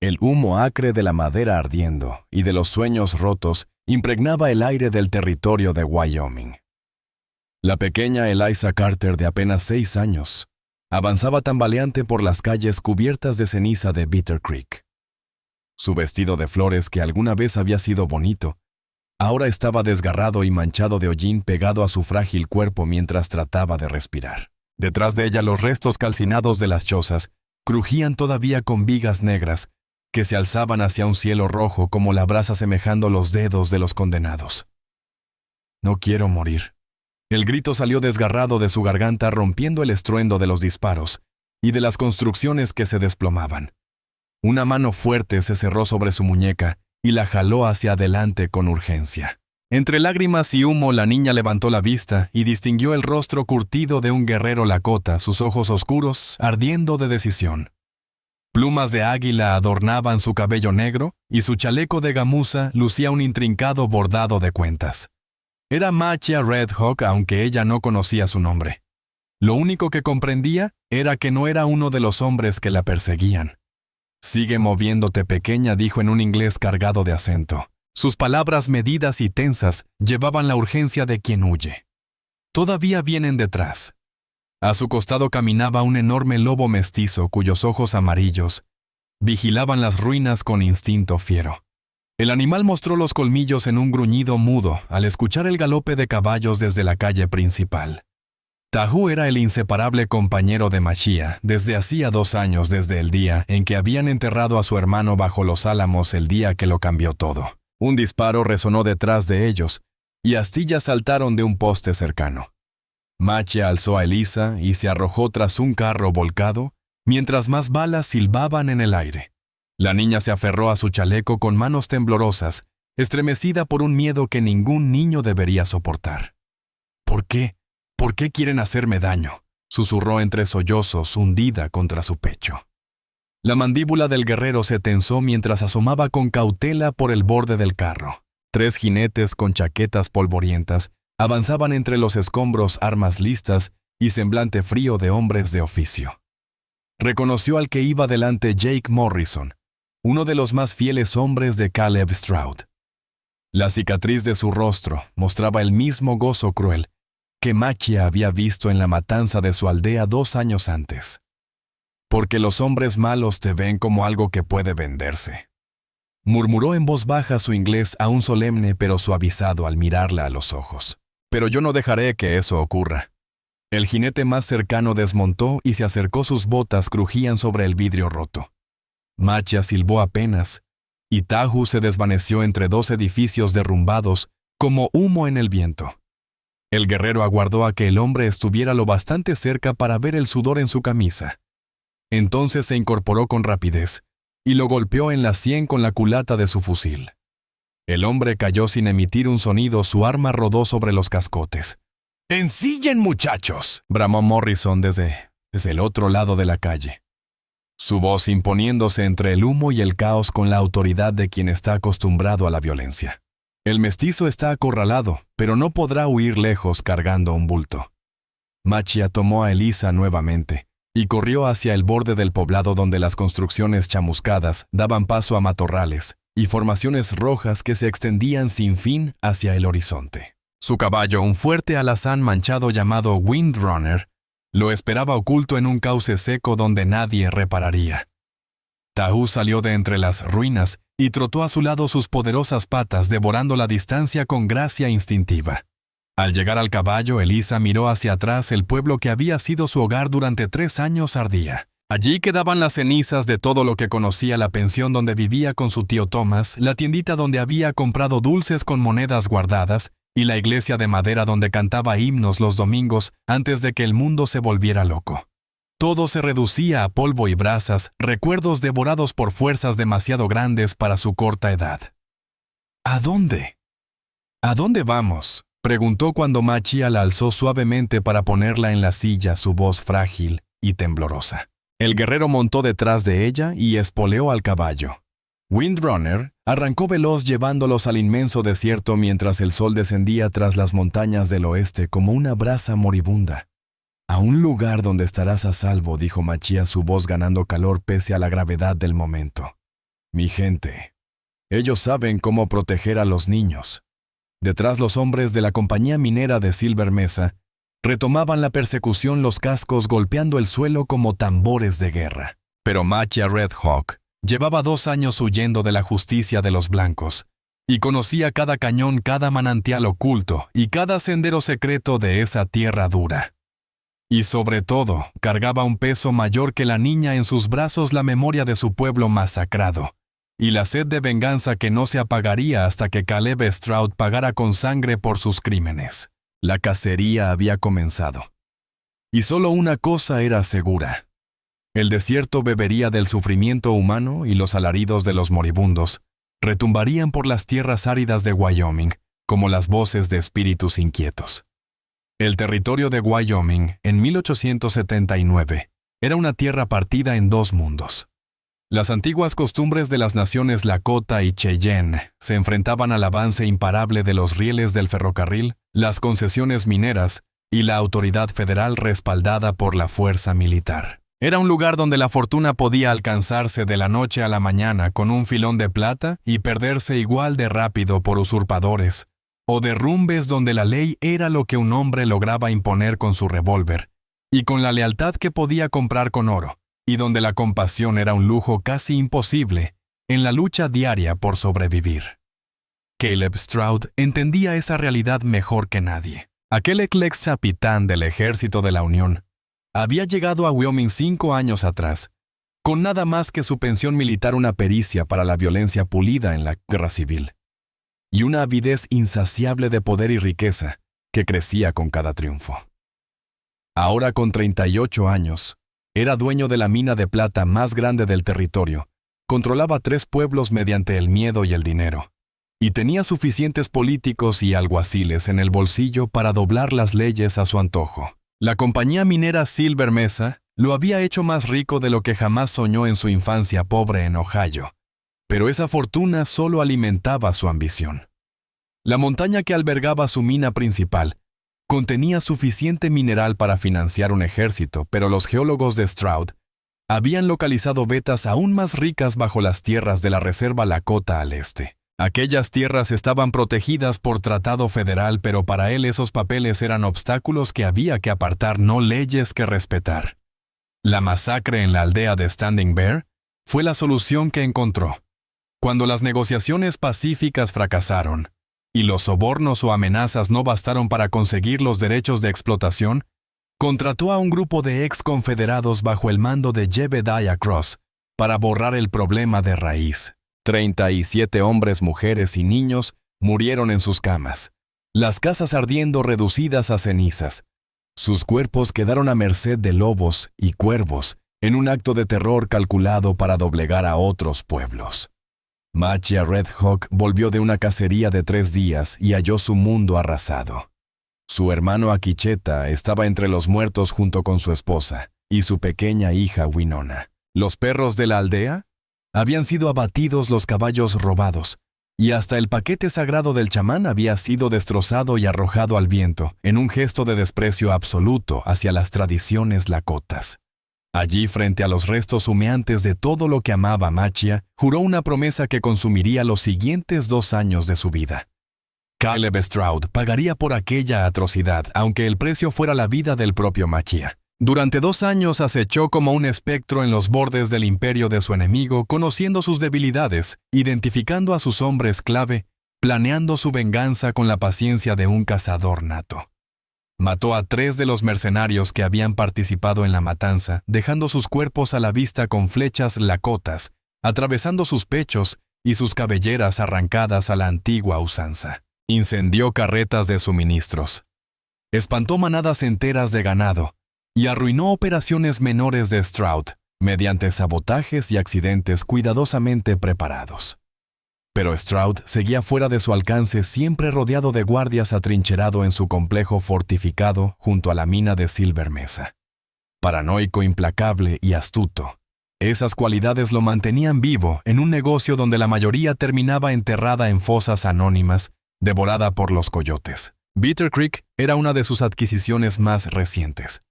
El humo acre de la madera ardiendo y de los sueños rotos impregnaba el aire del territorio de Wyoming. La pequeña Eliza Carter, de apenas 6 años, avanzaba tambaleante por las calles cubiertas de ceniza de Bitter Creek. Su vestido de flores, que alguna vez había sido bonito, ahora estaba desgarrado y manchado de hollín pegado a su frágil cuerpo mientras trataba de respirar. Detrás de ella, los restos calcinados de las chozas crujían todavía con vigas negras que se alzaban hacia un cielo rojo como la brasa semejando los dedos de los condenados. «No quiero morir». El grito salió desgarrado de su garganta, rompiendo el estruendo de los disparos y de las construcciones que se desplomaban. Una mano fuerte se cerró sobre su muñeca y la jaló hacia adelante con urgencia. Entre lágrimas y humo, la niña levantó la vista y distinguió el rostro curtido de un guerrero lakota, sus ojos oscuros ardiendo de decisión. Plumas de águila adornaban su cabello negro y su chaleco de gamuza lucía un intrincado bordado de cuentas. Era Machia Red Hawk, aunque ella no conocía su nombre. Lo único que comprendía era que no era uno de los hombres que la perseguían. «Sigue moviéndote, pequeña», dijo en un inglés cargado de acento. Sus palabras medidas y tensas llevaban la urgencia de quien huye. «Todavía vienen detrás». A su costado caminaba un enorme lobo mestizo cuyos ojos amarillos vigilaban las ruinas con instinto fiero. El animal mostró los colmillos en un gruñido mudo al escuchar el galope de caballos desde la calle principal. Tahu era el inseparable compañero de Machia desde hacía 2 años, desde el día en que habían enterrado a su hermano bajo los álamos, el día que lo cambió todo. Un disparo resonó detrás de ellos y astillas saltaron de un poste cercano. Machia alzó a Eliza y se arrojó tras un carro volcado, mientras más balas silbaban en el aire. La niña se aferró a su chaleco con manos temblorosas, estremecida por un miedo que ningún niño debería soportar. «¿Por qué? ¿Por qué quieren hacerme daño?», susurró entre sollozos, hundida contra su pecho. La mandíbula del guerrero se tensó mientras asomaba con cautela por el borde del carro. 3 jinetes con chaquetas polvorientas avanzaban entre los escombros, armas listas y semblante frío de hombres de oficio. Reconoció al que iba delante, Jake Morrison, uno de los más fieles hombres de Caleb Stroud. La cicatriz de su rostro mostraba el mismo gozo cruel que Machia había visto en la matanza de su aldea 2 años antes. «Porque los hombres malos te ven como algo que puede venderse», murmuró en voz baja su inglés aún solemne pero suavizado al mirarla a los ojos. «Pero yo no dejaré que eso ocurra». El jinete más cercano desmontó y se acercó, sus botas crujían sobre el vidrio roto. Machia silbó apenas, y Tahu se desvaneció entre 2 edificios derrumbados como humo en el viento. El guerrero aguardó a que el hombre estuviera lo bastante cerca para ver el sudor en su camisa. Entonces se incorporó con rapidez y lo golpeó en la sien con la culata de su fusil. El hombre cayó sin emitir un sonido, su arma rodó sobre los cascotes. «¡Ensillen, muchachos!», bramó Morrison desde el otro lado de la calle. Su voz imponiéndose entre el humo y el caos con la autoridad de quien está acostumbrado a la violencia. «El mestizo está acorralado, pero no podrá huir lejos cargando un bulto». Machia tomó a Eliza nuevamente y corrió hacia el borde del poblado donde las construcciones chamuscadas daban paso a matorrales y formaciones rojas que se extendían sin fin hacia el horizonte. Su caballo, un fuerte alazán manchado llamado Windrunner, lo esperaba oculto en un cauce seco donde nadie repararía. Tahu salió de entre las ruinas y trotó a su lado sus poderosas patas, devorando la distancia con gracia instintiva. Al llegar al caballo, Eliza miró hacia atrás. El pueblo que había sido su hogar durante 3 años ardía. Allí quedaban las cenizas de todo lo que conocía: la pensión donde vivía con su tío Thomas, la tiendita donde había comprado dulces con monedas guardadas, y la iglesia de madera donde cantaba himnos los domingos antes de que el mundo se volviera loco. Todo se reducía a polvo y brasas, recuerdos devorados por fuerzas demasiado grandes para su corta edad. «¿A dónde? ¿A dónde vamos?», preguntó cuando Machia la alzó suavemente para ponerla en la silla, su voz frágil y temblorosa. El guerrero montó detrás de ella y espoleó al caballo. Windrunner arrancó veloz llevándolos al inmenso desierto mientras el sol descendía tras las montañas del oeste como una brasa moribunda. «A un lugar donde estarás a salvo», dijo Machia, su voz ganando calor pese a la gravedad del momento. Mi gente. Ellos saben cómo proteger a los niños. Detrás los hombres de la compañía minera de Silver Mesa retomaban la persecución, los cascos golpeando el suelo como tambores de guerra. Pero Machia Red Hawk llevaba 2 años huyendo de la justicia de los blancos y conocía cada cañón, cada manantial oculto y cada sendero secreto de esa tierra dura. Y sobre todo, cargaba un peso mayor que la niña en sus brazos, la memoria de su pueblo masacrado y la sed de venganza que no se apagaría hasta que Caleb Stroud pagara con sangre por sus crímenes. La cacería había comenzado. Y solo una cosa era segura. El desierto bebería del sufrimiento humano y los alaridos de los moribundos retumbarían por las tierras áridas de Wyoming como las voces de espíritus inquietos. El territorio de Wyoming, en 1879, era una tierra partida en 2 mundos. Las antiguas costumbres de las naciones Lakota y Cheyenne se enfrentaban al avance imparable de los rieles del ferrocarril, las concesiones mineras y la autoridad federal respaldada por la fuerza militar. Era un lugar donde la fortuna podía alcanzarse de la noche a la mañana con un filón de plata y perderse igual de rápido por usurpadores, o derrumbes donde la ley era lo que un hombre lograba imponer con su revólver, y con la lealtad que podía comprar con oro, y donde la compasión era un lujo casi imposible en la lucha diaria por sobrevivir. Caleb Stroud entendía esa realidad mejor que nadie. Aquel ex capitán del Ejército de la Unión había llegado a Wyoming 5 años atrás, con nada más que su pensión militar, una pericia para la violencia pulida en la guerra civil, y una avidez insaciable de poder y riqueza que crecía con cada triunfo. Ahora, con 38 años, era dueño de la mina de plata más grande del territorio, controlaba 3 pueblos mediante el miedo y el dinero, y tenía suficientes políticos y alguaciles en el bolsillo para doblar las leyes a su antojo. La compañía minera Silver Mesa lo había hecho más rico de lo que jamás soñó en su infancia pobre en Ohio, pero esa fortuna solo alimentaba su ambición. La montaña que albergaba su mina principal contenía suficiente mineral para financiar un ejército, pero los geólogos de Stroud habían localizado vetas aún más ricas bajo las tierras de la Reserva Lakota al este. Aquellas tierras estaban protegidas por tratado federal, pero para él esos papeles eran obstáculos que había que apartar, no leyes que respetar. La masacre en la aldea de Standing Bear fue la solución que encontró. Cuando las negociaciones pacíficas fracasaron, y los sobornos o amenazas no bastaron para conseguir los derechos de explotación, contrató a un grupo de ex-confederados bajo el mando de Jebediah Cross para borrar el problema de raíz. 37 hombres, mujeres y niños murieron en sus camas, las casas ardiendo reducidas a cenizas. Sus cuerpos quedaron a merced de lobos y cuervos en un acto de terror calculado para doblegar a otros pueblos. Machia Red Hawk volvió de una cacería de 3 días y halló su mundo arrasado. Su hermano Akicheta estaba entre los muertos junto con su esposa y su pequeña hija Winona. Los perros de la aldea habían sido abatidos, los caballos robados, y hasta el paquete sagrado del chamán había sido destrozado y arrojado al viento en un gesto de desprecio absoluto hacia las tradiciones lakotas. Allí, frente a los restos humeantes de todo lo que amaba Machia, juró una promesa que consumiría los siguientes 2 años de su vida. Caleb Stroud pagaría por aquella atrocidad, aunque el precio fuera la vida del propio Machia. Durante 2 años acechó como un espectro en los bordes del imperio de su enemigo, conociendo sus debilidades, identificando a sus hombres clave, planeando su venganza con la paciencia de un cazador nato. Mató a 3 de los mercenarios que habían participado en la matanza, dejando sus cuerpos a la vista con flechas lakotas, atravesando sus pechos y sus cabelleras arrancadas a la antigua usanza. Incendió carretas de suministros. Espantó manadas enteras de ganado y arruinó operaciones menores de Stroud mediante sabotajes y accidentes cuidadosamente preparados. Pero Stroud seguía fuera de su alcance, siempre rodeado de guardias, atrincherado en su complejo fortificado junto a la mina de Silver Mesa. Paranoico, implacable y astuto, esas cualidades lo mantenían vivo en un negocio donde la mayoría terminaba enterrada en fosas anónimas, devorada por los coyotes. Bitter Creek era una de sus adquisiciones más recientes.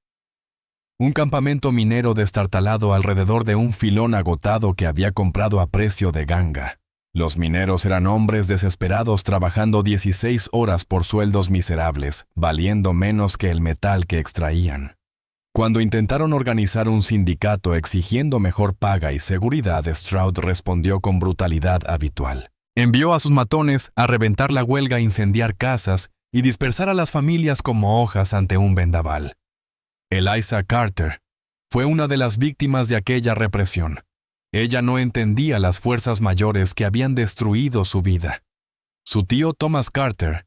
un campamento minero destartalado alrededor de un filón agotado que había comprado a precio de ganga. Los mineros eran hombres desesperados trabajando 16 horas por sueldos miserables, valiendo menos que el metal que extraían. Cuando intentaron organizar un sindicato exigiendo mejor paga y seguridad, Stroud respondió con brutalidad habitual. Envió a sus matones a reventar la huelga, incendiar casas y dispersar a las familias como hojas ante un vendaval. Eliza Carter fue una de las víctimas de aquella represión. Ella no entendía las fuerzas mayores que habían destruido su vida. Su tío Thomas Carter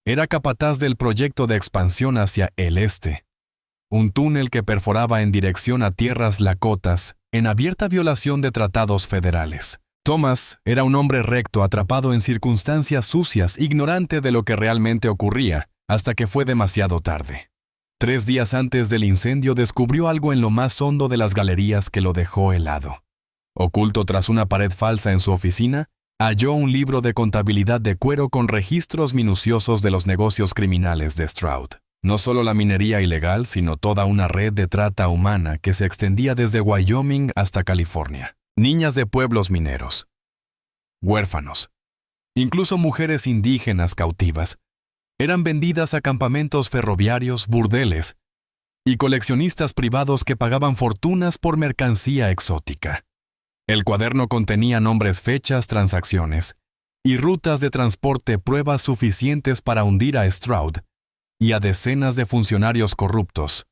era capataz del proyecto de expansión hacia el este, un túnel que perforaba en dirección a tierras lakotas, en abierta violación de tratados federales. Thomas era un hombre recto atrapado en circunstancias sucias, ignorante de lo que realmente ocurría, hasta que fue demasiado tarde. 3 días antes del incendio descubrió algo en lo más hondo de las galerías que lo dejó helado. Oculto tras una pared falsa en su oficina, halló un libro de contabilidad de cuero con registros minuciosos de los negocios criminales de Stroud. No solo la minería ilegal, sino toda una red de trata humana que se extendía desde Wyoming hasta California. Niñas de pueblos mineros, huérfanos, incluso mujeres indígenas cautivas, eran vendidas a campamentos ferroviarios, burdeles y coleccionistas privados que pagaban fortunas por mercancía exótica. El cuaderno contenía nombres, fechas, transacciones y rutas de transporte, pruebas suficientes para hundir a Stroud y a decenas de funcionarios corruptos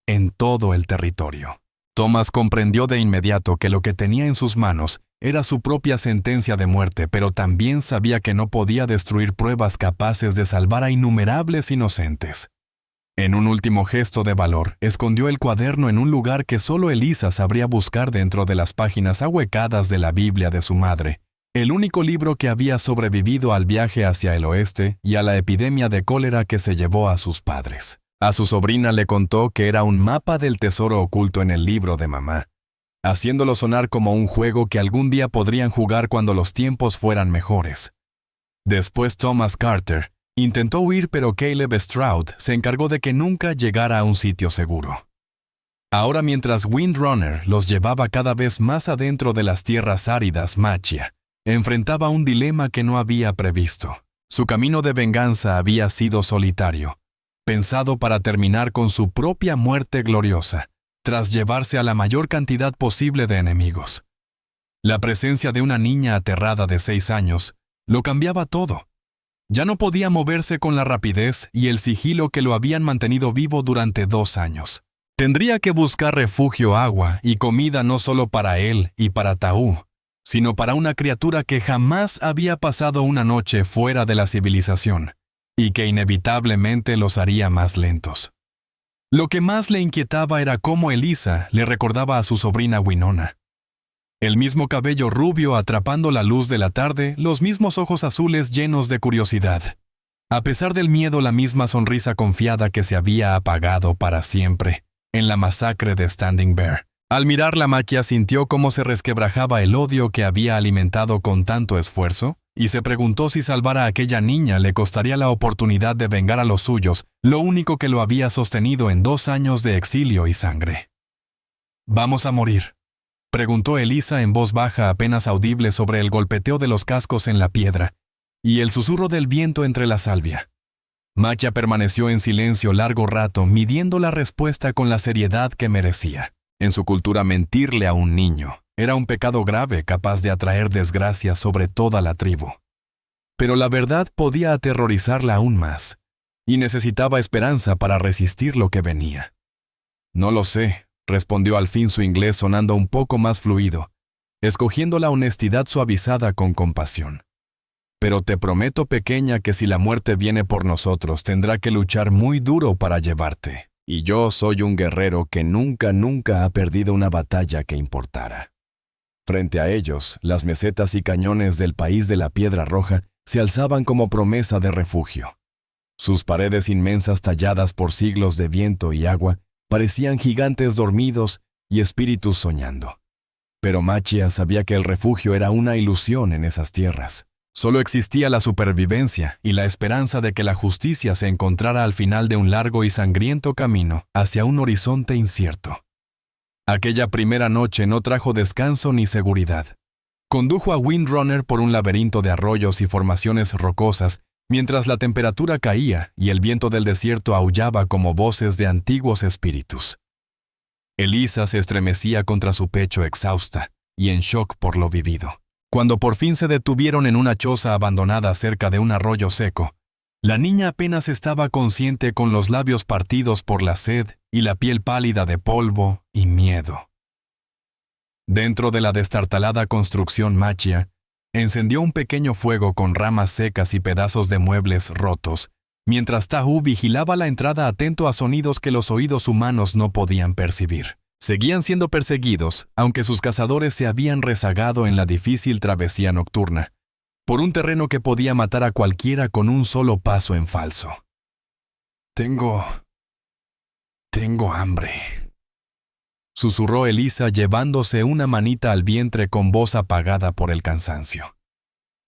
en todo el territorio. Thomas comprendió de inmediato que lo que tenía en sus manos era su propia sentencia de muerte, pero también sabía que no podía destruir pruebas capaces de salvar a innumerables inocentes. En un último gesto de valor, escondió el cuaderno en un lugar que solo Eliza sabría buscar dentro de las páginas ahuecadas de la Biblia de su madre, el único libro que había sobrevivido al viaje hacia el oeste y a la epidemia de cólera que se llevó a sus padres. A su sobrina le contó que era un mapa del tesoro oculto en el libro de mamá, haciéndolo sonar como un juego que algún día podrían jugar cuando los tiempos fueran mejores. Después Thomas Carter intentó huir, pero Caleb Stroud se encargó de que nunca llegara a un sitio seguro. Ahora, mientras Windrunner los llevaba cada vez más adentro de las tierras áridas, Machia enfrentaba un dilema que no había previsto. Su camino de venganza había sido solitario, pensado para terminar con su propia muerte gloriosa, tras llevarse a la mayor cantidad posible de enemigos. La presencia de una niña aterrada de 6 años lo cambiaba todo. Ya no podía moverse con la rapidez y el sigilo que lo habían mantenido vivo durante 2 años. Tendría que buscar refugio, agua y comida no solo para él y para Taú, sino para una criatura que jamás había pasado una noche fuera de la civilización y que inevitablemente los haría más lentos. Lo que más le inquietaba era cómo Eliza le recordaba a su sobrina Winona. El mismo cabello rubio atrapando la luz de la tarde, los mismos ojos azules llenos de curiosidad. A pesar del miedo, la misma sonrisa confiada que se había apagado para siempre en la masacre de Standing Bear. Al mirarla, Machia sintió cómo se resquebrajaba el odio que había alimentado con tanto esfuerzo, y se preguntó si salvar a aquella niña le costaría la oportunidad de vengar a los suyos, lo único que lo había sostenido en 2 años de exilio y sangre. «¿Vamos a morir?», preguntó Eliza en voz baja, apenas audible sobre el golpeteo de los cascos en la piedra y el susurro del viento entre la salvia. Machia permaneció en silencio largo rato, midiendo la respuesta con la seriedad que merecía. En su cultura, mentirle a un niño era un pecado grave capaz de atraer desgracia sobre toda la tribu. Pero la verdad podía aterrorizarla aún más, y necesitaba esperanza para resistir lo que venía. «No lo sé», respondió al fin, su inglés sonando un poco más fluido, escogiendo la honestidad suavizada con compasión. «Pero te prometo, pequeña, que si la muerte viene por nosotros, tendrá que luchar muy duro para llevarte. Y yo soy un guerrero que nunca ha perdido una batalla que importara». Frente a ellos, las mesetas y cañones del país de la Piedra Roja se alzaban como promesa de refugio. Sus paredes inmensas, talladas por siglos de viento y agua, parecían gigantes dormidos y espíritus soñando. Pero Machia sabía que el refugio era una ilusión en esas tierras. Solo existía la supervivencia y la esperanza de que la justicia se encontrara al final de un largo y sangriento camino hacia un horizonte incierto. Aquella primera noche no trajo descanso ni seguridad. Condujo a Windrunner por un laberinto de arroyos y formaciones rocosas, mientras la temperatura caía y el viento del desierto aullaba como voces de antiguos espíritus. Elisa se estremecía contra su pecho exhausta y en shock por lo vivido. Cuando por fin se detuvieron en una choza abandonada cerca de un arroyo seco, la niña apenas estaba consciente con los labios partidos por la sed y la piel pálida de polvo y miedo. Dentro de la destartalada construcción Machia, encendió un pequeño fuego con ramas secas y pedazos de muebles rotos, mientras Tahu vigilaba la entrada atento a sonidos que los oídos humanos no podían percibir. Seguían siendo perseguidos, aunque sus cazadores se habían rezagado en la difícil travesía nocturna, por un terreno que podía matar a cualquiera con un solo paso en falso. Tengo hambre, susurró Elisa llevándose una manita al vientre con voz apagada por el cansancio.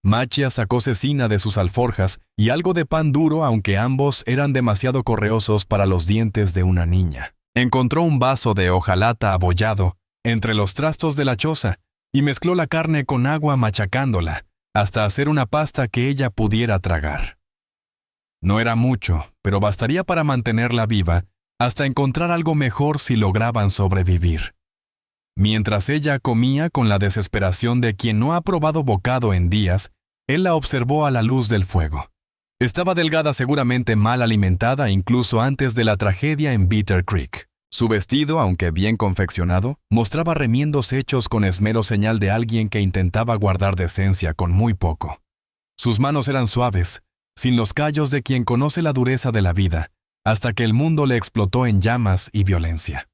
Machia sacó cecina de sus alforjas y algo de pan duro, aunque ambos eran demasiado correosos para los dientes de una niña. Encontró un vaso de hojalata abollado entre los trastos de la choza y mezcló la carne con agua machacándola hasta hacer una pasta que ella pudiera tragar. No era mucho, pero bastaría para mantenerla viva hasta encontrar algo mejor si lograban sobrevivir. Mientras ella comía con la desesperación de quien no ha probado bocado en días, él la observó a la luz del fuego. Estaba delgada, seguramente mal alimentada incluso antes de la tragedia en Bitter Creek. Su vestido, aunque bien confeccionado, mostraba remiendos hechos con esmero, señal de alguien que intentaba guardar decencia con muy poco. Sus manos eran suaves, sin los callos de quien conoce la dureza de la vida, hasta que el mundo le explotó en llamas y violencia.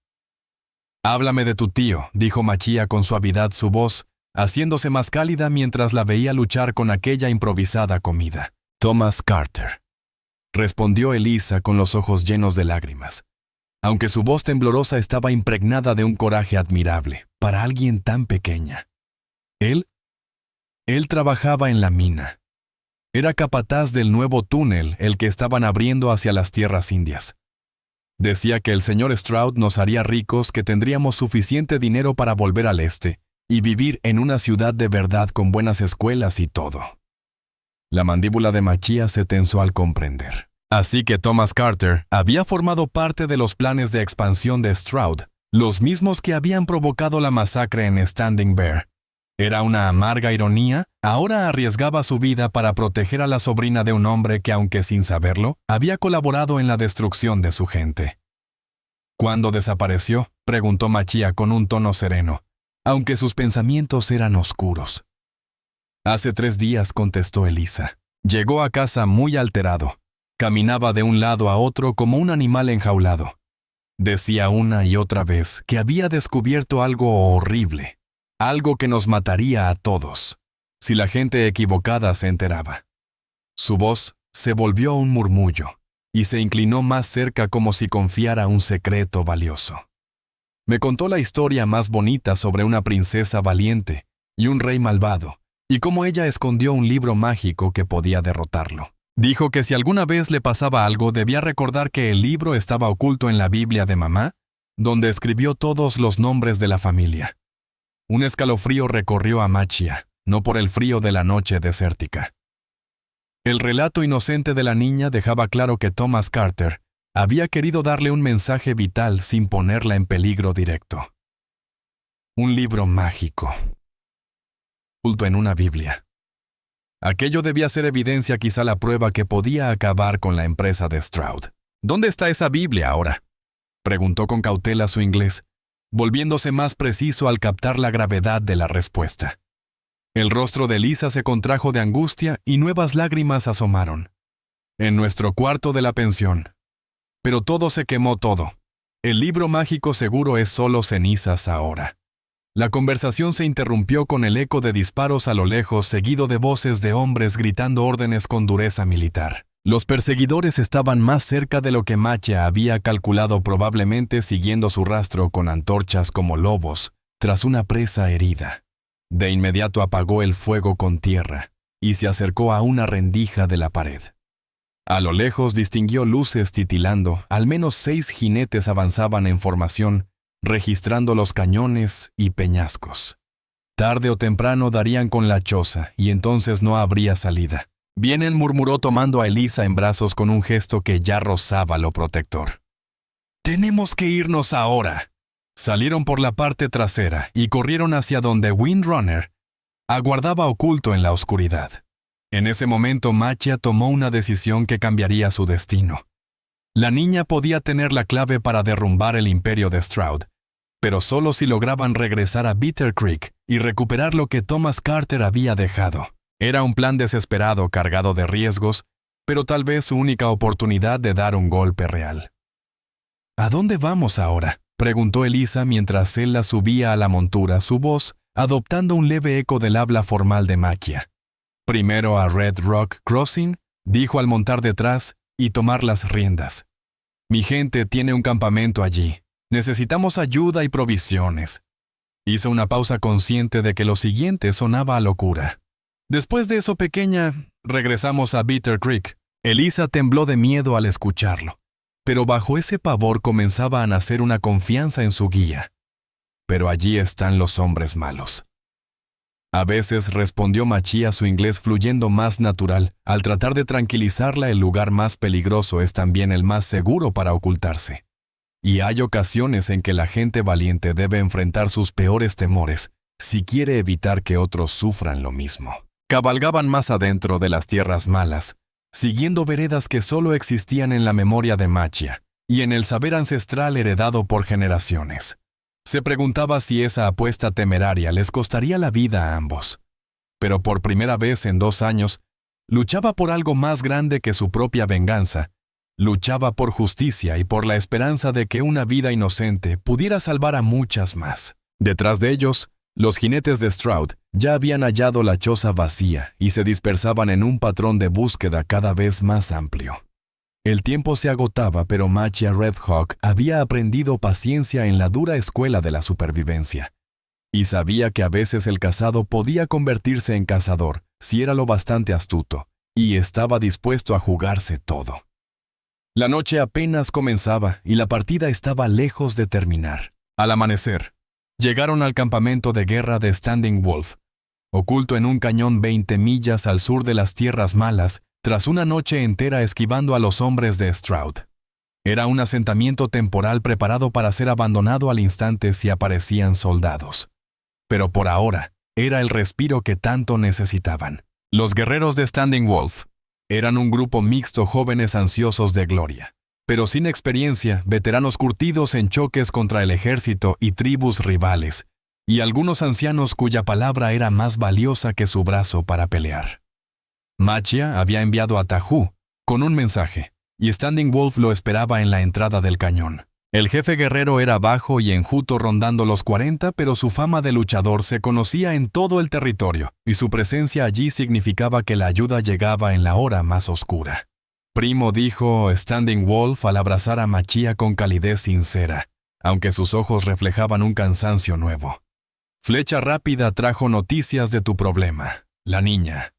«Háblame de tu tío», dijo Machia con suavidad su voz, haciéndose más cálida mientras la veía luchar con aquella improvisada comida. «Thomas Carter», respondió Elisa con los ojos llenos de lágrimas, aunque su voz temblorosa estaba impregnada de un coraje admirable para alguien tan pequeña. Él trabajaba en la mina. Era capataz del nuevo túnel, el que estaban abriendo hacia las tierras indias. Decía que el señor Stroud nos haría ricos, que tendríamos suficiente dinero para volver al este y vivir en una ciudad de verdad con buenas escuelas y todo. La mandíbula de Machia se tensó al comprender. Así que Thomas Carter había formado parte de los planes de expansión de Stroud, los mismos que habían provocado la masacre en Standing Bear. Era una amarga ironía, ahora arriesgaba su vida para proteger a la sobrina de un hombre que, aunque sin saberlo, había colaborado en la destrucción de su gente. ¿Cuándo desapareció?, preguntó Machia con un tono sereno, aunque sus pensamientos eran oscuros. Hace 3 días, contestó Elisa. Llegó a casa muy alterado. Caminaba de un lado a otro como un animal enjaulado. Decía una y otra vez que había descubierto algo horrible, algo que nos mataría a todos, si la gente equivocada se enteraba. Su voz se volvió un murmullo y se inclinó más cerca como si confiara un secreto valioso. Me contó la historia más bonita sobre una princesa valiente y un rey malvado, y cómo ella escondió un libro mágico que podía derrotarlo. Dijo que si alguna vez le pasaba algo, debía recordar que el libro estaba oculto en la Biblia de mamá, donde escribió todos los nombres de la familia. Un escalofrío recorrió a Machia, no por el frío de la noche desértica. El relato inocente de la niña dejaba claro que Thomas Carter había querido darle un mensaje vital sin ponerla en peligro directo. Un libro mágico, oculto en una Biblia. Aquello debía ser evidencia, quizá la prueba que podía acabar con la empresa de Stroud. ¿Dónde está esa Biblia ahora?, preguntó con cautela su inglés, volviéndose más preciso al captar la gravedad de la respuesta. El rostro de Elisa se contrajo de angustia y nuevas lágrimas asomaron. En nuestro cuarto de la pensión. Pero todo se quemó todo. El libro mágico seguro es solo cenizas ahora. La conversación se interrumpió con el eco de disparos a lo lejos, seguido de voces de hombres gritando órdenes con dureza militar. Los perseguidores estaban más cerca de lo que Machia había calculado, probablemente siguiendo su rastro con antorchas como lobos, tras una presa herida. De inmediato apagó el fuego con tierra y se acercó a una rendija de la pared. A lo lejos distinguió luces titilando. Al menos 6 jinetes avanzaban en formación, registrando los cañones y peñascos. Tarde o temprano darían con la choza, y entonces no habría salida. Vienen, murmuró tomando a Elisa en brazos con un gesto que ya rozaba lo protector. «Tenemos que irnos ahora». Salieron por la parte trasera y corrieron hacia donde Windrunner aguardaba oculto en la oscuridad. En ese momento Machia tomó una decisión que cambiaría su destino. La niña podía tener la clave para derrumbar el imperio de Stroud, pero solo si lograban regresar a Bitter Creek y recuperar lo que Thomas Carter había dejado. Era un plan desesperado cargado de riesgos, pero tal vez su única oportunidad de dar un golpe real. «¿A dónde vamos ahora?», preguntó Elisa mientras él la subía a la montura, su voz adoptando un leve eco del habla formal de Machia. «Primero a Red Rock Crossing», dijo al montar detrás y tomar las riendas. «Mi gente tiene un campamento allí. Necesitamos ayuda y provisiones». Hizo una pausa consciente de que lo siguiente sonaba a locura. «Después de eso, pequeña, regresamos a Bitter Creek». Elisa tembló de miedo al escucharlo, pero bajo ese pavor comenzaba a nacer una confianza en su guía. «Pero allí están los hombres malos». A veces respondió Machia, su inglés fluyendo más natural. Al tratar de tranquilizarla, el lugar más peligroso es también el más seguro para ocultarse. Y hay ocasiones en que la gente valiente debe enfrentar sus peores temores si quiere evitar que otros sufran lo mismo. Cabalgaban más adentro de las tierras malas, siguiendo veredas que solo existían en la memoria de Machia y en el saber ancestral heredado por generaciones. Se preguntaba si esa apuesta temeraria les costaría la vida a ambos. Pero por primera vez en 2 años, luchaba por algo más grande que su propia venganza. Luchaba por justicia y por la esperanza de que una vida inocente pudiera salvar a muchas más. Detrás de ellos, los jinetes de Stroud ya habían hallado la choza vacía y se dispersaban en un patrón de búsqueda cada vez más amplio. El tiempo se agotaba, pero Machia Red Hawk había aprendido paciencia en la dura escuela de la supervivencia, y sabía que a veces el cazado podía convertirse en cazador si era lo bastante astuto, y estaba dispuesto a jugarse todo. La noche apenas comenzaba y la partida estaba lejos de terminar. Al amanecer, llegaron al campamento de guerra de Standing Wolf, oculto en un cañón 20 millas al sur de las Tierras Malas, tras una noche entera esquivando a los hombres de Stroud. Era un asentamiento temporal preparado para ser abandonado al instante si aparecían soldados. Pero por ahora, era el respiro que tanto necesitaban. Los guerreros de Standing Wolf eran un grupo mixto, jóvenes ansiosos de gloria, pero sin experiencia, veteranos curtidos en choques contra el ejército y tribus rivales, y algunos ancianos cuya palabra era más valiosa que su brazo para pelear. Machia había enviado a Tahu con un mensaje, y Standing Wolf lo esperaba en la entrada del cañón. El jefe guerrero era bajo y enjuto, rondando los 40, pero su fama de luchador se conocía en todo el territorio, y su presencia allí significaba que la ayuda llegaba en la hora más oscura. «Primo», dijo Standing Wolf al abrazar a Machia con calidez sincera, aunque sus ojos reflejaban un cansancio nuevo. «Flecha Rápida trajo noticias de tu problema, la niña.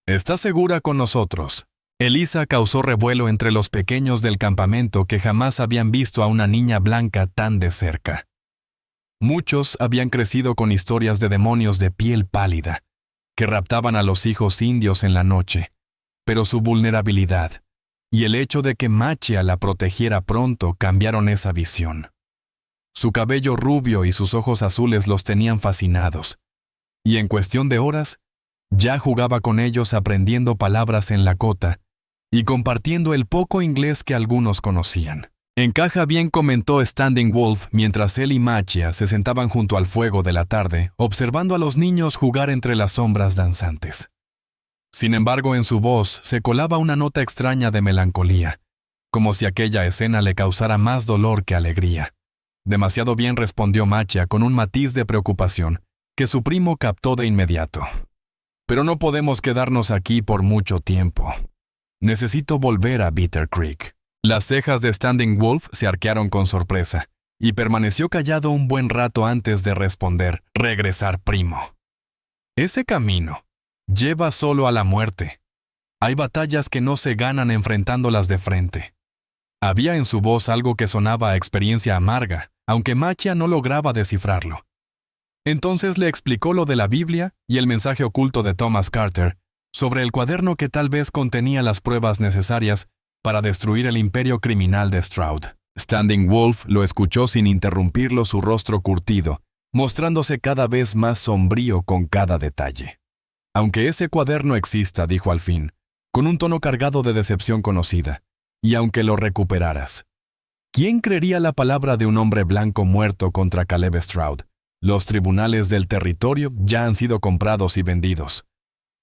¿Estás segura con nosotros?» Elisa causó revuelo entre los pequeños del campamento que jamás habían visto a una niña blanca tan de cerca. Muchos habían crecido con historias de demonios de piel pálida, que raptaban a los hijos indios en la noche, pero su vulnerabilidad y el hecho de que Machia la protegiera pronto cambiaron esa visión. Su cabello rubio y sus ojos azules los tenían fascinados, y en cuestión de horas, ya jugaba con ellos aprendiendo palabras en Lakota y compartiendo el poco inglés que algunos conocían. «Encaja bien», comentó Standing Wolf mientras él y Machia se sentaban junto al fuego de la tarde, observando a los niños jugar entre las sombras danzantes. Sin embargo, en su voz se colaba una nota extraña de melancolía, como si aquella escena le causara más dolor que alegría. «Demasiado bien», respondió Machia con un matiz de preocupación que su primo captó de inmediato. «Pero no podemos quedarnos aquí por mucho tiempo. Necesito volver a Bitter Creek». Las cejas de Standing Wolf se arquearon con sorpresa, y permaneció callado un buen rato antes de responder: «Regresar, primo». «Ese camino», lleva solo a la muerte. Hay batallas que no se ganan enfrentándolas de frente. Había en su voz algo que sonaba a experiencia amarga, aunque Machia no lograba descifrarlo. Entonces le explicó lo de la Biblia y el mensaje oculto de Thomas Carter sobre el cuaderno que tal vez contenía las pruebas necesarias para destruir el imperio criminal de Stroud. Standing Wolf lo escuchó sin interrumpirlo, su rostro curtido, mostrándose cada vez más sombrío con cada detalle. Aunque ese cuaderno exista, dijo al fin, con un tono cargado de decepción conocida, y aunque lo recuperaras, ¿quién creería la palabra de un hombre blanco muerto contra Caleb Stroud? Los tribunales del territorio ya han sido comprados y vendidos.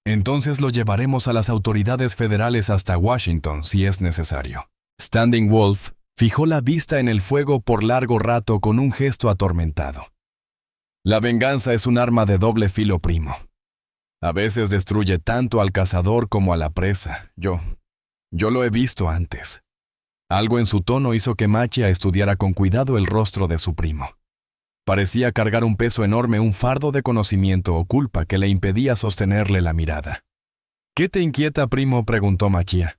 Entonces lo llevaremos a las autoridades federales hasta Washington si es necesario. Standing Wolf fijó la vista en el fuego por largo rato con un gesto atormentado. La venganza es un arma de doble filo, primo. A veces destruye tanto al cazador como a la presa. Yo lo he visto antes. Algo en su tono hizo que Machia estudiara con cuidado el rostro de su primo. Parecía cargar un peso enorme, un fardo de conocimiento o culpa que le impedía sostenerle la mirada. ¿Qué te inquieta, primo?, preguntó Machia.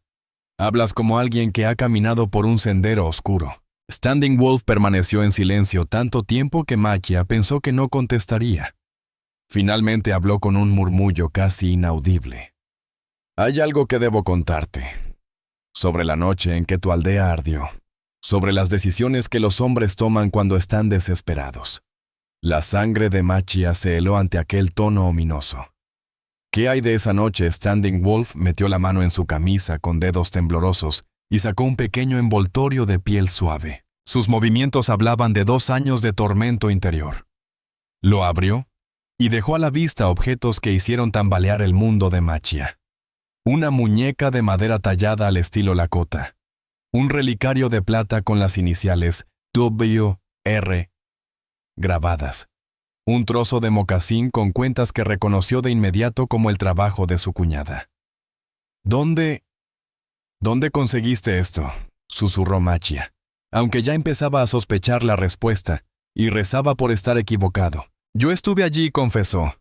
Hablas como alguien que ha caminado por un sendero oscuro. Standing Wolf permaneció en silencio tanto tiempo que Machia pensó que no contestaría. Finalmente habló con un murmullo casi inaudible. Hay algo que debo contarte. Sobre la noche en que tu aldea ardió. Sobre las decisiones que los hombres toman cuando están desesperados. La sangre de Machia se heló ante aquel tono ominoso. ¿Qué hay de esa noche? Standing Wolf metió la mano en su camisa con dedos temblorosos y sacó un pequeño envoltorio de piel suave. Sus movimientos hablaban de 2 años de tormento interior. Lo abrió y dejó a la vista objetos que hicieron tambalear el mundo de Machia. Una muñeca de madera tallada al estilo Lakota. Un relicario de plata con las iniciales W.R. grabadas. Un trozo de mocasín con cuentas que reconoció de inmediato como el trabajo de su cuñada. ¿Dónde conseguiste esto?, susurró Machia, aunque ya empezaba a sospechar la respuesta, y rezaba por estar equivocado. Yo estuve allí, confesó.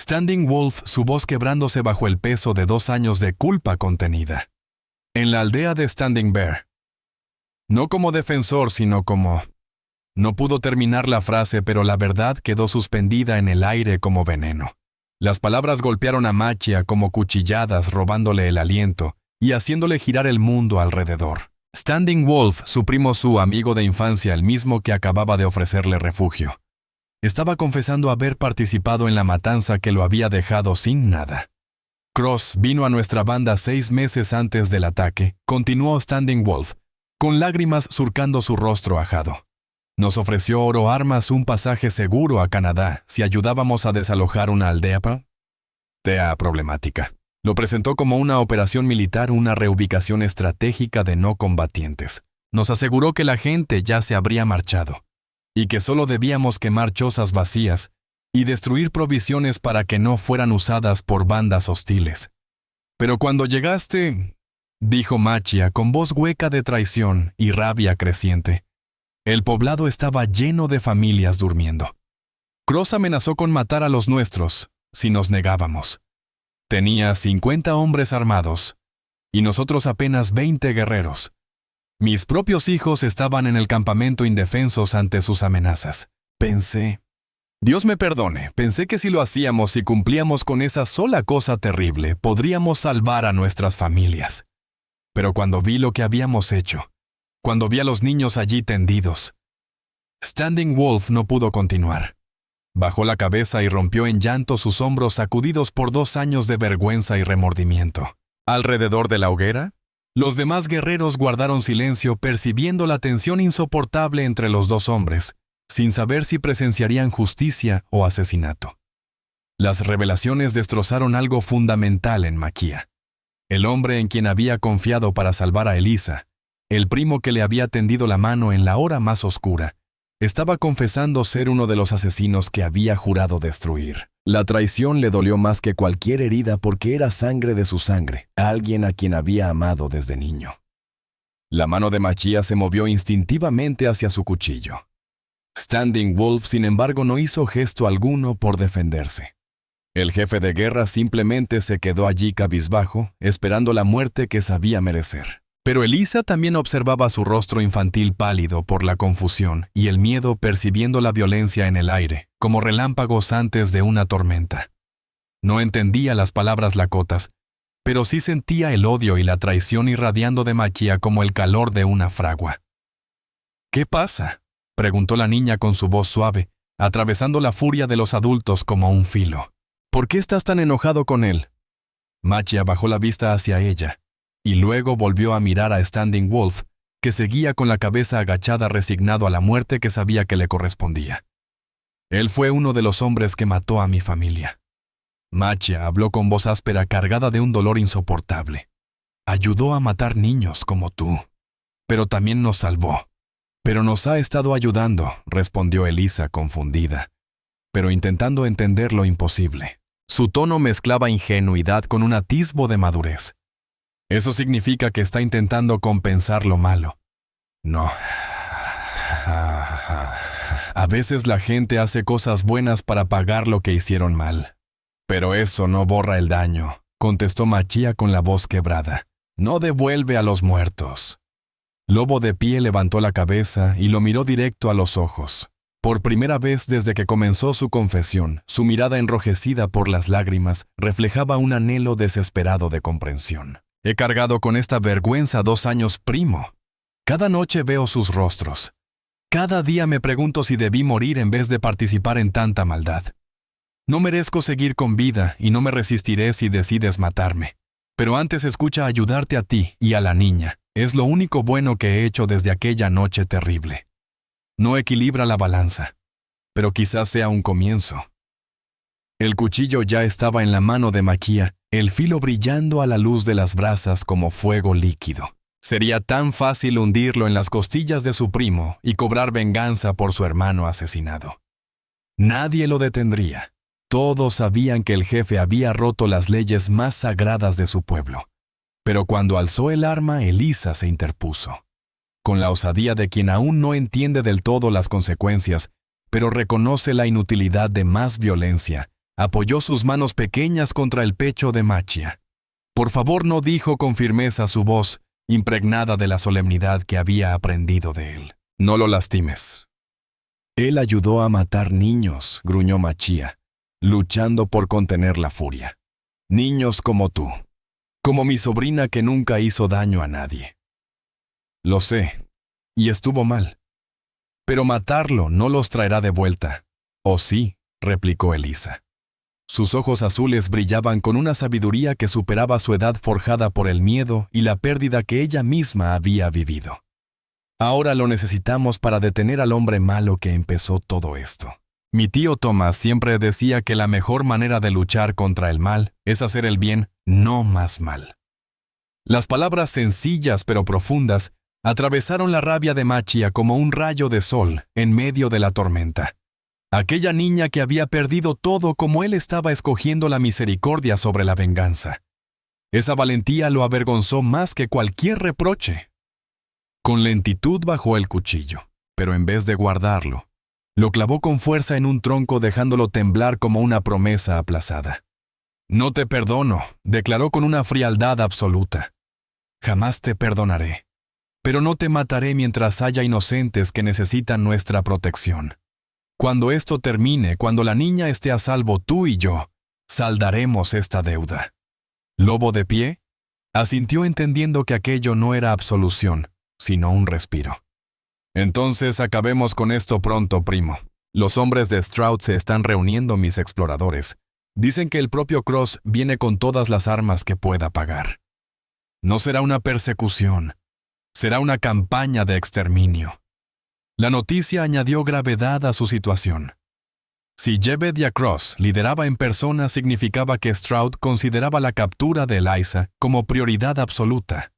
Standing Wolf, su voz quebrándose bajo el peso de 2 años de culpa contenida. En la aldea de Standing Bear. No como defensor, sino como... No pudo terminar la frase, pero la verdad quedó suspendida en el aire como veneno. Las palabras golpearon a Machia como cuchilladas, robándole el aliento y haciéndole girar el mundo alrededor. Standing Wolf, su primo, su amigo de infancia, el mismo que acababa de ofrecerle refugio, estaba confesando haber participado en la matanza que lo había dejado sin nada. Cross vino a nuestra banda 6 meses antes del ataque, continuó Standing Wolf, con lágrimas surcando su rostro ajado. Nos ofreció oro, armas, un pasaje seguro a Canadá si ayudábamos a desalojar una aldea problemática. Lo presentó como una operación militar, una reubicación estratégica de no combatientes. Nos aseguró que la gente ya se habría marchado y que solo debíamos quemar chozas vacías y destruir provisiones para que no fueran usadas por bandas hostiles. Pero cuando llegaste, dijo Machia con voz hueca de traición y rabia creciente, el poblado estaba lleno de familias durmiendo. Cross amenazó con matar a los nuestros si nos negábamos. Tenía 50 hombres armados y nosotros apenas 20 guerreros. Mis propios hijos estaban en el campamento indefensos ante sus amenazas. Pensé, Dios me perdone, pensé que si lo hacíamos y cumplíamos con esa sola cosa terrible, podríamos salvar a nuestras familias. Pero cuando vi lo que habíamos hecho, cuando vi a los niños allí tendidos, Standing Wolf no pudo continuar. Bajó la cabeza y rompió en llanto, sus hombros sacudidos por 2 años de vergüenza y remordimiento. Alrededor de la hoguera, los demás guerreros guardaron silencio, percibiendo la tensión insoportable entre los 2 hombres, sin saber si presenciarían justicia o asesinato. Las revelaciones destrozaron algo fundamental en Machia. El hombre en quien había confiado para salvar a Elisa, el primo que le había tendido la mano en la hora más oscura, estaba confesando ser uno de los asesinos que había jurado destruir. La traición le dolió más que cualquier herida porque era sangre de su sangre, alguien a quien había amado desde niño. La mano de Machia se movió instintivamente hacia su cuchillo. Standing Wolf, sin embargo, no hizo gesto alguno por defenderse. El jefe de guerra simplemente se quedó allí cabizbajo, esperando la muerte que sabía merecer. Pero Elisa también observaba su rostro infantil pálido por la confusión y el miedo, percibiendo la violencia en el aire, como relámpagos antes de una tormenta. No entendía las palabras lakotas, pero sí sentía el odio y la traición irradiando de Machia como el calor de una fragua. «¿Qué pasa?», preguntó la niña con su voz suave, atravesando la furia de los adultos como un filo. «¿Por qué estás tan enojado con él?». Machia bajó la vista hacia ella, y luego volvió a mirar a Standing Wolf, que seguía con la cabeza agachada resignado a la muerte que sabía que le correspondía. «Él fue uno de los hombres que mató a mi familia». Machia habló con voz áspera cargada de un dolor insoportable. «Ayudó a matar niños como tú, pero también nos salvó». «Pero nos ha estado ayudando», respondió Elisa confundida, pero intentando entender lo imposible. Su tono mezclaba ingenuidad con un atisbo de madurez. «Eso significa que está intentando compensar lo malo». «No. A veces la gente hace cosas buenas para pagar lo que hicieron mal. Pero eso no borra el daño», contestó Machia con la voz quebrada. «No devuelve a los muertos». Lobo de Pie levantó la cabeza y lo miró directo a los ojos. Por primera vez desde que comenzó su confesión, su mirada enrojecida por las lágrimas reflejaba un anhelo desesperado de comprensión. «He cargado con esta vergüenza 2 años, primo. Cada noche veo sus rostros. Cada día me pregunto si debí morir en vez de participar en tanta maldad. No merezco seguir con vida y no me resistiré si decides matarme. Pero antes escucha ayudarte a ti y a la niña. Es lo único bueno que he hecho desde aquella noche terrible. No equilibra la balanza, pero quizás sea un comienzo». El cuchillo ya estaba en la mano de Machia, el filo brillando a la luz de las brasas como fuego líquido. Sería tan fácil hundirlo en las costillas de su primo y cobrar venganza por su hermano asesinado. Nadie lo detendría. Todos sabían que el jefe había roto las leyes más sagradas de su pueblo. Pero cuando alzó el arma, Elisa se interpuso. Con la osadía de quien aún no entiende del todo las consecuencias, pero reconoce la inutilidad de más violencia, apoyó sus manos pequeñas contra el pecho de Machia. «Por favor», no, dijo con firmeza su voz, impregnada de la solemnidad que había aprendido de él. «No lo lastimes». «Él ayudó a matar niños», gruñó Machia, luchando por contener la furia. «Niños como tú. Como mi sobrina que nunca hizo daño a nadie». «Lo sé, y estuvo mal. Pero matarlo no los traerá de vuelta». «¿Oh sí?», replicó Elisa. Sus ojos azules brillaban con una sabiduría que superaba su edad forjada por el miedo y la pérdida que ella misma había vivido. «Ahora lo necesitamos para detener al hombre malo que empezó todo esto. Mi tío Thomas siempre decía que la mejor manera de luchar contra el mal es hacer el bien, no más mal». Las palabras sencillas pero profundas atravesaron la rabia de Machia como un rayo de sol en medio de la tormenta. Aquella niña que había perdido todo como él estaba escogiendo la misericordia sobre la venganza. Esa valentía lo avergonzó más que cualquier reproche. Con lentitud bajó el cuchillo, pero en vez de guardarlo, lo clavó con fuerza en un tronco dejándolo temblar como una promesa aplazada. «No te perdono», declaró con una frialdad absoluta. «Jamás te perdonaré. Pero no te mataré mientras haya inocentes que necesitan nuestra protección. Cuando esto termine, cuando la niña esté a salvo, tú y yo, saldaremos esta deuda». Lobo de Pie asintió entendiendo que aquello no era absolución, sino un respiro. «Entonces acabemos con esto pronto, primo. Los hombres de Stroud se están reuniendo, mis exploradores. Dicen que el propio Cross viene con todas las armas que pueda pagar. No será una persecución, será una campaña de exterminio». La noticia añadió gravedad a su situación. Si Jebedia Cross lideraba en persona, significaba que Stroud consideraba la captura de Eliza como prioridad absoluta.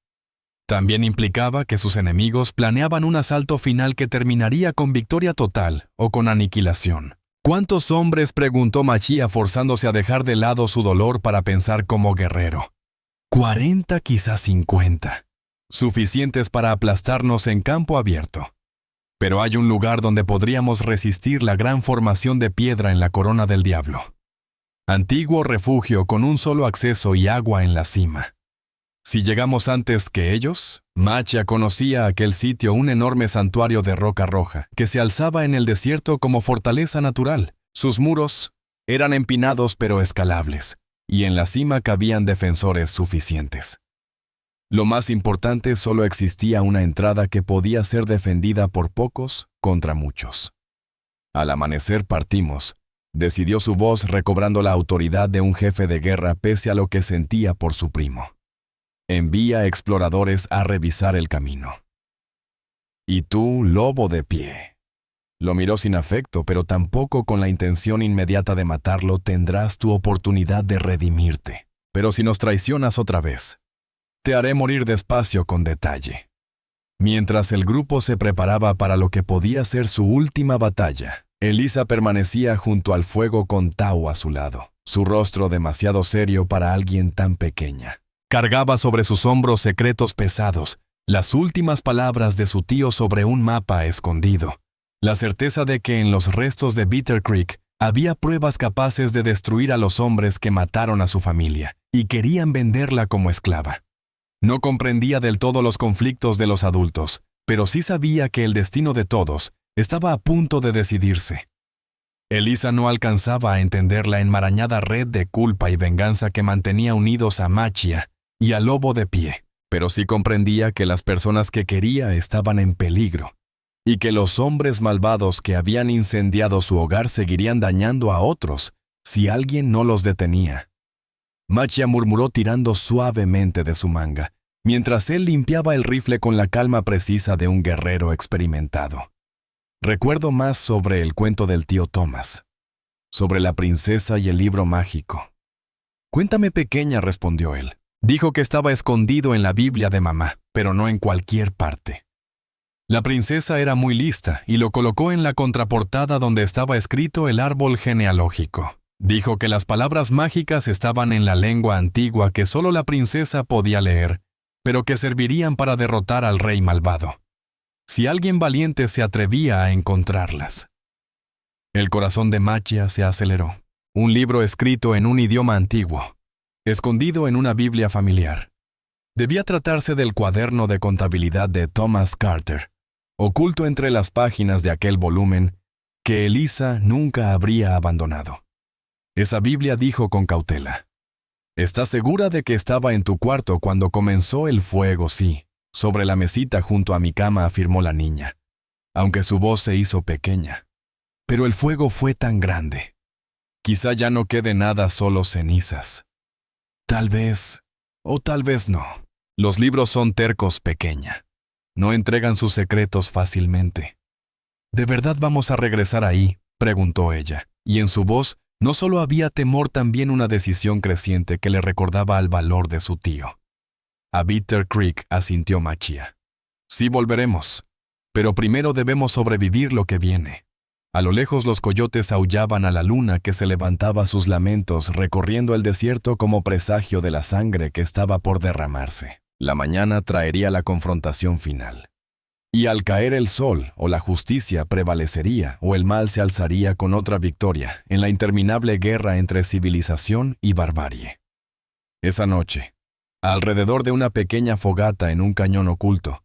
También implicaba que sus enemigos planeaban un asalto final que terminaría con victoria total o con aniquilación. ¿Cuántos hombres?, preguntó Machia, forzándose a dejar de lado su dolor para pensar como guerrero. 40, quizás 50. Suficientes para aplastarnos en campo abierto. Pero hay un lugar donde podríamos resistir la gran formación de piedra en la corona del diablo. Antiguo refugio con un solo acceso y agua en la cima. Si llegamos antes que ellos, Machia conocía aquel sitio, un enorme santuario de roca roja que se alzaba en el desierto como fortaleza natural. Sus muros eran empinados pero escalables, y en la cima cabían defensores suficientes. Lo más importante, solo existía una entrada que podía ser defendida por pocos contra muchos. Al amanecer partimos, decidió su voz recobrando la autoridad de un jefe de guerra pese a lo que sentía por su primo. Envía exploradores a revisar el camino. Y tú, lobo de pie. Lo miró sin afecto, pero tampoco con la intención inmediata de matarlo. Tendrás tu oportunidad de redimirte. Pero si nos traicionas otra vez, te haré morir despacio con detalle. Mientras el grupo se preparaba para lo que podía ser su última batalla, Elisa permanecía junto al fuego con Tau a su lado, su rostro demasiado serio para alguien tan pequeña. Cargaba sobre sus hombros secretos pesados, las últimas palabras de su tío sobre un mapa escondido, la certeza de que en los restos de Bitter Creek había pruebas capaces de destruir a los hombres que mataron a su familia y querían venderla como esclava. No comprendía del todo los conflictos de los adultos, pero sí sabía que el destino de todos estaba a punto de decidirse. Elisa no alcanzaba a entender la enmarañada red de culpa y venganza que mantenía unidos a Machia y al lobo de pie, pero sí comprendía que las personas que quería estaban en peligro, y que los hombres malvados que habían incendiado su hogar seguirían dañando a otros si alguien no los detenía. Machia murmuró tirando suavemente de su manga, mientras él limpiaba el rifle con la calma precisa de un guerrero experimentado. Recuerdo más sobre el cuento del tío Thomas, sobre la princesa y el libro mágico. Cuéntame, pequeña, respondió él. Dijo que estaba escondido en la Biblia de mamá, pero no en cualquier parte. La princesa era muy lista y lo colocó en la contraportada donde estaba escrito el árbol genealógico. Dijo que las palabras mágicas estaban en la lengua antigua que solo la princesa podía leer, pero que servirían para derrotar al rey malvado, si alguien valiente se atrevía a encontrarlas. El corazón de Machia se aceleró. Un libro escrito en un idioma antiguo, escondido en una Biblia familiar. Debía tratarse del cuaderno de contabilidad de Thomas Carter, oculto entre las páginas de aquel volumen que Elisa nunca habría abandonado. Esa Biblia dijo con cautela: «¿Estás segura de que estaba en tu cuarto cuando comenzó el fuego?» «Sí, sobre la mesita junto a mi cama», afirmó la niña, aunque su voz se hizo pequeña. «Pero el fuego fue tan grande. Quizá ya no quede nada, solo cenizas. Tal vez, o tal vez no. Los libros son tercos, pequeña. No entregan sus secretos fácilmente». «¿De verdad vamos a regresar ahí?», preguntó ella, y en su voz no solo había temor, también una decisión creciente que le recordaba al valor de su tío. «A Bitter Creek», asintió Machia. «Sí, volveremos, pero primero debemos sobrevivir lo que viene». A lo lejos los coyotes aullaban a la luna que se levantaba sus lamentos recorriendo el desierto como presagio de la sangre que estaba por derramarse. La mañana traería la confrontación final. Y al caer el sol, o la justicia prevalecería o el mal se alzaría con otra victoria en la interminable guerra entre civilización y barbarie. Esa noche, alrededor de una pequeña fogata en un cañón oculto,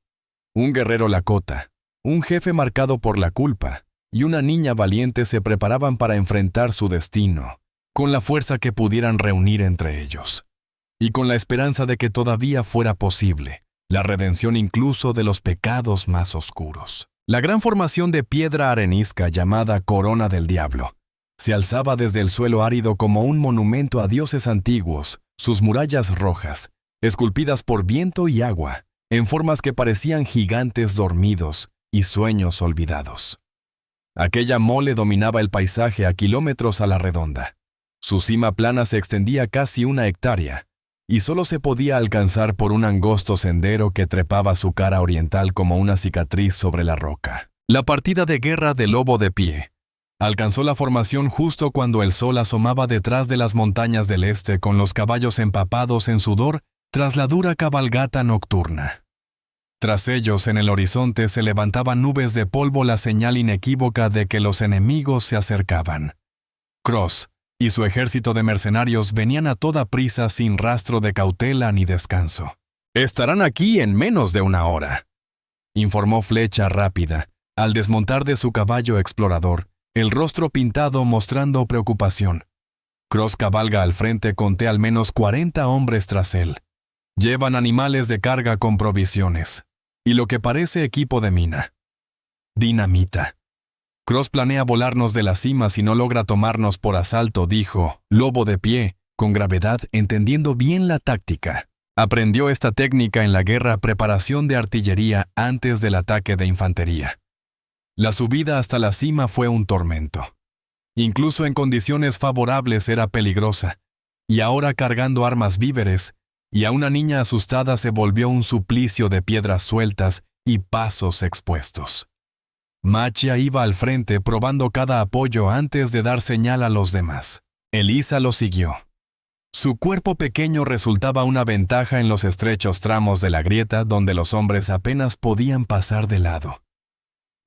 un guerrero lakota, un jefe marcado por la culpa y una niña valiente se preparaban para enfrentar su destino, con la fuerza que pudieran reunir entre ellos, y con la esperanza de que todavía fuera posible la redención incluso de los pecados más oscuros. La gran formación de piedra arenisca llamada Corona del Diablo se alzaba desde el suelo árido como un monumento a dioses antiguos, sus murallas rojas, esculpidas por viento y agua, en formas que parecían gigantes dormidos y sueños olvidados. Aquella mole dominaba el paisaje a kilómetros a la redonda. Su cima plana se extendía casi 1 hectárea, y solo se podía alcanzar por un angosto sendero que trepaba su cara oriental como una cicatriz sobre la roca. La partida de guerra del lobo de pie alcanzó la formación justo cuando el sol asomaba detrás de las montañas del este con los caballos empapados en sudor tras la dura cabalgata nocturna. Tras ellos, en el horizonte se levantaban nubes de polvo, la señal inequívoca de que los enemigos se acercaban. Cross, y su ejército de mercenarios venían a toda prisa sin rastro de cautela ni descanso. «Estarán aquí en menos de una hora», informó Flecha Rápida, al desmontar de su caballo explorador, el rostro pintado mostrando preocupación. Cross cabalga al frente con al menos 40 hombres tras él. Llevan animales de carga con provisiones, y lo que parece equipo de mina. Dinamita. Cross planea volarnos de la cima si no logra tomarnos por asalto, dijo, Lobo de Pie, con gravedad, entendiendo bien la táctica. Aprendió esta técnica en la guerra preparación de artillería antes del ataque de infantería. La subida hasta la cima fue un tormento. Incluso en condiciones favorables era peligrosa, y ahora cargando armas víveres, y a una niña asustada se volvió un suplicio de piedras sueltas y pasos expuestos. Machia iba al frente probando cada apoyo antes de dar señal a los demás. Elisa lo siguió. Su cuerpo pequeño resultaba una ventaja en los estrechos tramos de la grieta donde los hombres apenas podían pasar de lado.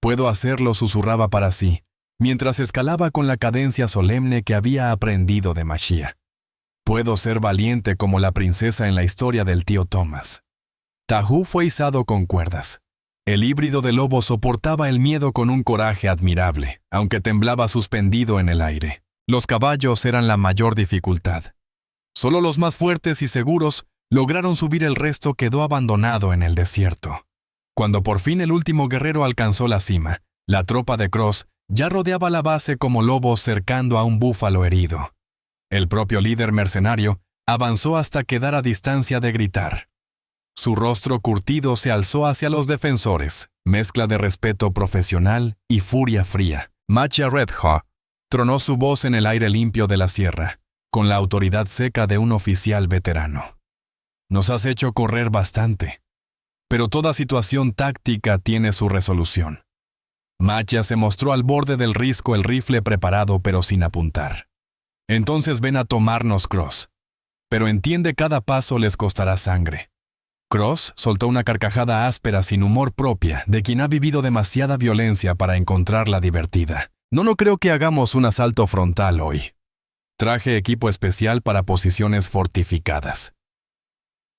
«Puedo hacerlo», susurraba para sí, mientras escalaba con la cadencia solemne que había aprendido de Machia. «Puedo ser valiente como la princesa en la historia del tío Thomas». Tahu fue izado con cuerdas. El híbrido de lobo soportaba el miedo con un coraje admirable, aunque temblaba suspendido en el aire. Los caballos eran la mayor dificultad. Solo los más fuertes y seguros lograron subir, el resto quedó abandonado en el desierto. Cuando por fin el último guerrero alcanzó la cima, la tropa de Cross ya rodeaba la base como lobos cercando a un búfalo herido. El propio líder mercenario avanzó hasta quedar a distancia de gritar. Su rostro curtido se alzó hacia los defensores, mezcla de respeto profesional y furia fría. Machia Redhaw tronó su voz en el aire limpio de la sierra, con la autoridad seca de un oficial veterano. «Nos has hecho correr bastante, pero toda situación táctica tiene su resolución». Machia se mostró al borde del risco, el rifle preparado pero sin apuntar. «Entonces ven a tomarnos, Cross. Pero entiende, cada paso les costará sangre». Cross soltó una carcajada áspera sin humor propia de quien ha vivido demasiada violencia para encontrarla divertida. «No creo que hagamos un asalto frontal hoy. Traje equipo especial para posiciones fortificadas.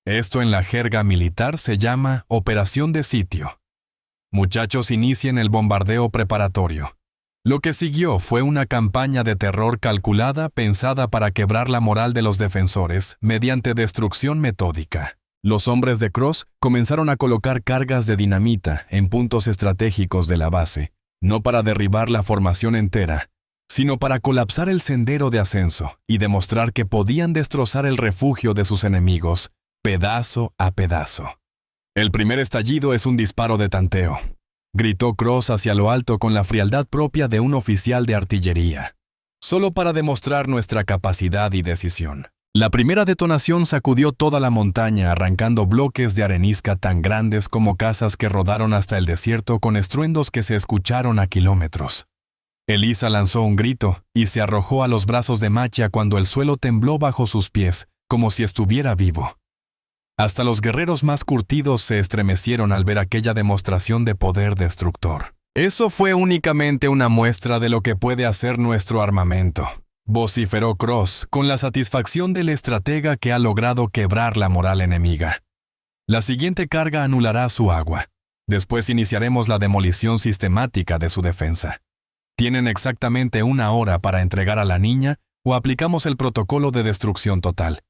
Esto en la jerga militar se llama operación de sitio. Muchachos, inicien el bombardeo preparatorio». Lo que siguió fue una campaña de terror calculada, pensada para quebrar la moral de los defensores mediante destrucción metódica. Los hombres de Cross comenzaron a colocar cargas de dinamita en puntos estratégicos de la base, no para derribar la formación entera, sino para colapsar el sendero de ascenso y demostrar que podían destrozar el refugio de sus enemigos, pedazo a pedazo. «El primer estallido es un disparo de tanteo», gritó Cross hacia lo alto con la frialdad propia de un oficial de artillería. «Solo para demostrar nuestra capacidad y decisión». La primera detonación sacudió toda la montaña, arrancando bloques de arenisca tan grandes como casas que rodaron hasta el desierto con estruendos que se escucharon a kilómetros. Elisa lanzó un grito y se arrojó a los brazos de Machia cuando el suelo tembló bajo sus pies, como si estuviera vivo. Hasta los guerreros más curtidos se estremecieron al ver aquella demostración de poder destructor. «Eso fue únicamente una muestra de lo que puede hacer nuestro armamento», vociferó Cross, con la satisfacción del estratega que ha logrado quebrar la moral enemiga. «La siguiente carga anulará su agua. Después iniciaremos la demolición sistemática de su defensa. Tienen exactamente una hora para entregar a la niña o aplicamos el protocolo de destrucción total».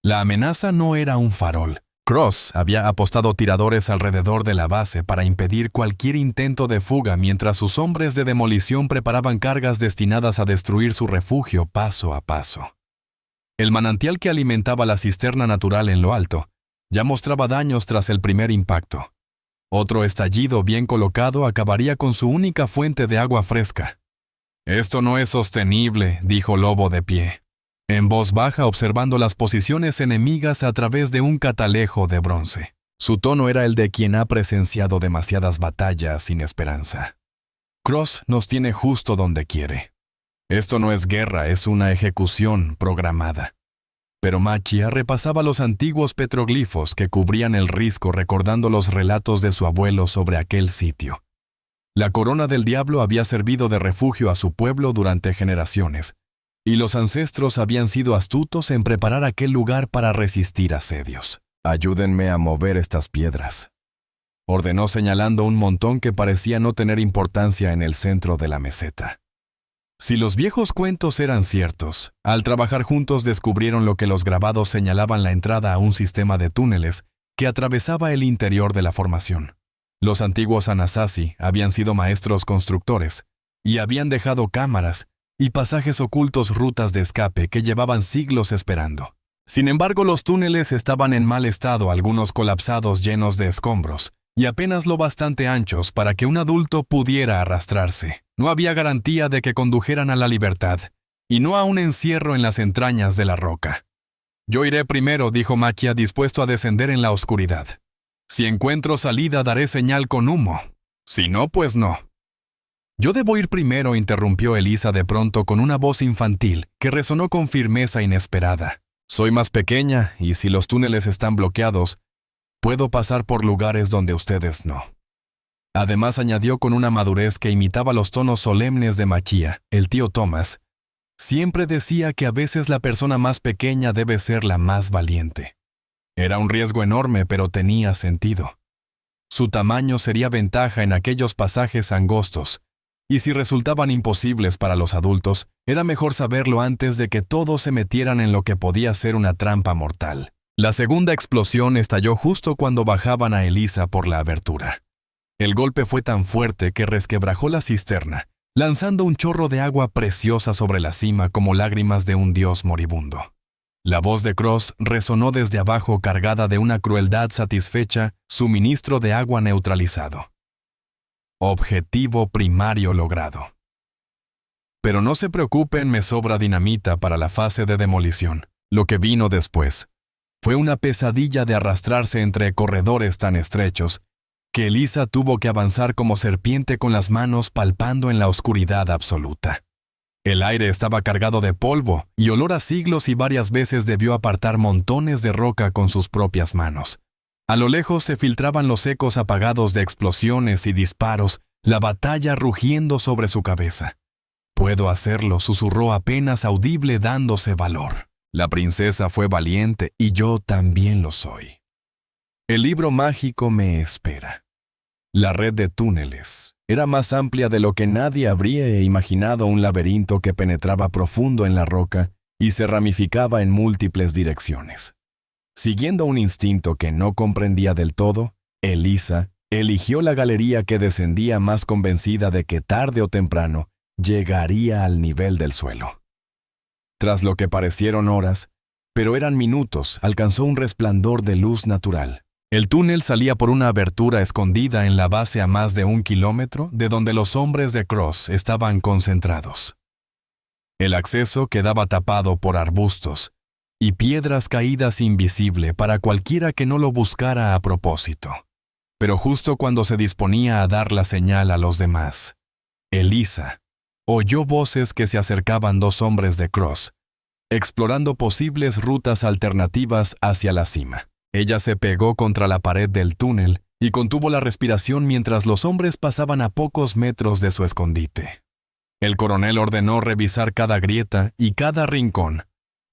La amenaza no era un farol. Cross había apostado tiradores alrededor de la base para impedir cualquier intento de fuga mientras sus hombres de demolición preparaban cargas destinadas a destruir su refugio paso a paso. El manantial que alimentaba la cisterna natural en lo alto ya mostraba daños tras el primer impacto. Otro estallido bien colocado acabaría con su única fuente de agua fresca. «Esto no es sostenible», dijo Lobo de Pie, en voz baja observando las posiciones enemigas a través de un catalejo de bronce. Su tono era el de quien ha presenciado demasiadas batallas sin esperanza. «Cross nos tiene justo donde quiere. Esto no es guerra, es una ejecución programada». Pero Machia repasaba los antiguos petroglifos que cubrían el risco, recordando los relatos de su abuelo sobre aquel sitio. La corona del diablo había servido de refugio a su pueblo durante generaciones, y los ancestros habían sido astutos en preparar aquel lugar para resistir asedios. «Ayúdenme a mover estas piedras», ordenó señalando un montón que parecía no tener importancia en el centro de la meseta. Si los viejos cuentos eran ciertos, al trabajar juntos descubrieron lo que los grabados señalaban: la entrada a un sistema de túneles que atravesaba el interior de la formación. Los antiguos Anasazi habían sido maestros constructores y habían dejado cámaras y pasajes ocultos, rutas de escape que llevaban siglos esperando. Sin embargo, los túneles estaban en mal estado, algunos colapsados, llenos de escombros, y apenas lo bastante anchos para que un adulto pudiera arrastrarse. No había garantía de que condujeran a la libertad, y no a un encierro en las entrañas de la roca. «Yo iré primero», dijo Maquia, dispuesto a descender en la oscuridad. «Si encuentro salida, daré señal con humo. Si no, pues no». «Yo debo ir primero», interrumpió Elisa de pronto con una voz infantil que resonó con firmeza inesperada. «Soy más pequeña, y si los túneles están bloqueados, puedo pasar por lugares donde ustedes no». Además, añadió con una madurez que imitaba los tonos solemnes de Maquia: «El tío Thomas siempre decía que a veces la persona más pequeña debe ser la más valiente». Era un riesgo enorme, pero tenía sentido. Su tamaño sería ventaja en aquellos pasajes angostos, y si resultaban imposibles para los adultos, era mejor saberlo antes de que todos se metieran en lo que podía ser una trampa mortal. La segunda explosión estalló justo cuando bajaban a Elisa por la abertura. El golpe fue tan fuerte que resquebrajó la cisterna, lanzando un chorro de agua preciosa sobre la cima como lágrimas de un dios moribundo. La voz de Cross resonó desde abajo, cargada de una crueldad satisfecha: suministro de agua neutralizado. Objetivo primario logrado. Pero no se preocupen, me sobra dinamita para la fase de demolición. Lo que vino después fue una pesadilla de arrastrarse entre corredores tan estrechos que Elisa tuvo que avanzar como serpiente con las manos palpando en la oscuridad absoluta. El aire estaba cargado de polvo y olor a siglos, y varias veces debió apartar montones de roca con sus propias manos. A lo lejos se filtraban los ecos apagados de explosiones y disparos, la batalla rugiendo sobre su cabeza. «Puedo hacerlo», susurró apenas audible, dándose valor. «La princesa fue valiente y yo también lo soy. El libro mágico me espera». La red de túneles era más amplia de lo que nadie habría imaginado, un laberinto que penetraba profundo en la roca y se ramificaba en múltiples direcciones. Siguiendo un instinto que no comprendía del todo, Elisa eligió la galería que descendía, más convencida de que tarde o temprano llegaría al nivel del suelo. Tras lo que parecieron horas, pero eran minutos, alcanzó un resplandor de luz natural. El túnel salía por una abertura escondida en la base a más de 1 kilómetro de donde los hombres de Cross estaban concentrados. El acceso quedaba tapado por arbustos y piedras caídas, invisible para cualquiera que no lo buscara a propósito. Pero justo cuando se disponía a dar la señal a los demás, Elisa oyó voces que se acercaban: 2 hombres de Cross, explorando posibles rutas alternativas hacia la cima. Ella se pegó contra la pared del túnel y contuvo la respiración mientras los hombres pasaban a pocos metros de su escondite. El coronel ordenó revisar cada grieta y cada rincón.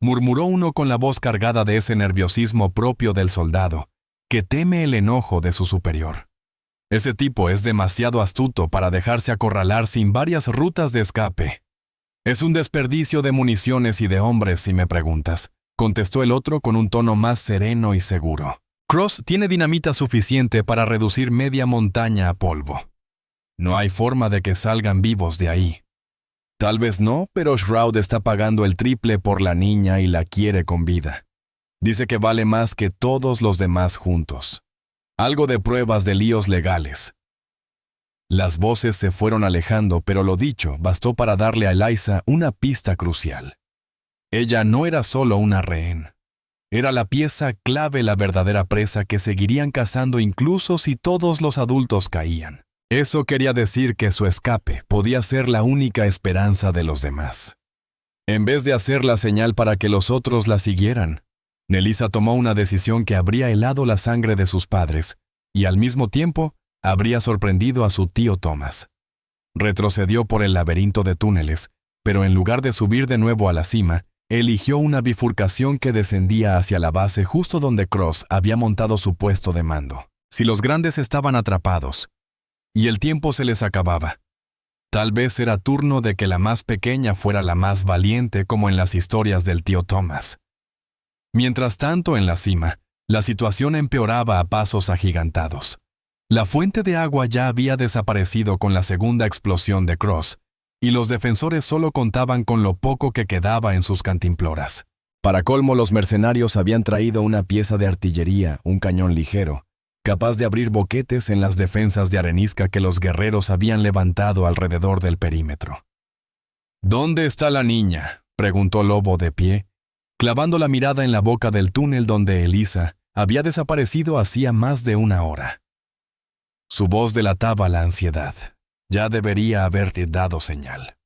Murmuró uno con la voz cargada de ese nerviosismo propio del soldado, que teme el enojo de su superior. «Ese tipo es demasiado astuto para dejarse acorralar sin varias rutas de escape. Es un desperdicio de municiones y de hombres, si me preguntas», contestó el otro con un tono más sereno y seguro. «Cross tiene dinamita suficiente para reducir media montaña a polvo. No hay forma de que salgan vivos de ahí». «Tal vez no, pero Shroud está pagando el triple por la niña y la quiere con vida. Dice que vale más que todos los demás juntos. Algo de pruebas de líos legales». Las voces se fueron alejando, pero lo dicho bastó para darle a Elisa una pista crucial. Ella no era solo una rehén. Era la pieza clave, la verdadera presa que seguirían cazando incluso si todos los adultos caían. Eso quería decir que su escape podía ser la única esperanza de los demás. En vez de hacer la señal para que los otros la siguieran, Elisa tomó una decisión que habría helado la sangre de sus padres y al mismo tiempo habría sorprendido a su tío Thomas. Retrocedió por el laberinto de túneles pero en lugar de subir de nuevo a la cima, eligió una bifurcación que descendía hacia la base justo donde Cross había montado su puesto de mando. Si los grandes estaban atrapados y el tiempo se les acababa, tal vez era turno de que la más pequeña fuera la más valiente, como en las historias del tío Thomas. Mientras tanto, en la cima, la situación empeoraba a pasos agigantados. La fuente de agua ya había desaparecido con la segunda explosión de Cross, y los defensores solo contaban con lo poco que quedaba en sus cantimploras. Para colmo, los mercenarios habían traído una pieza de artillería, un cañón ligero, capaz de abrir boquetes en las defensas de arenisca que los guerreros habían levantado alrededor del perímetro. «¿Dónde está la niña?», preguntó Lobo de pie, clavando la mirada en la boca del túnel donde Elisa había desaparecido hacía más de una hora. Su voz delataba la ansiedad. Ya debería haberte dado señal.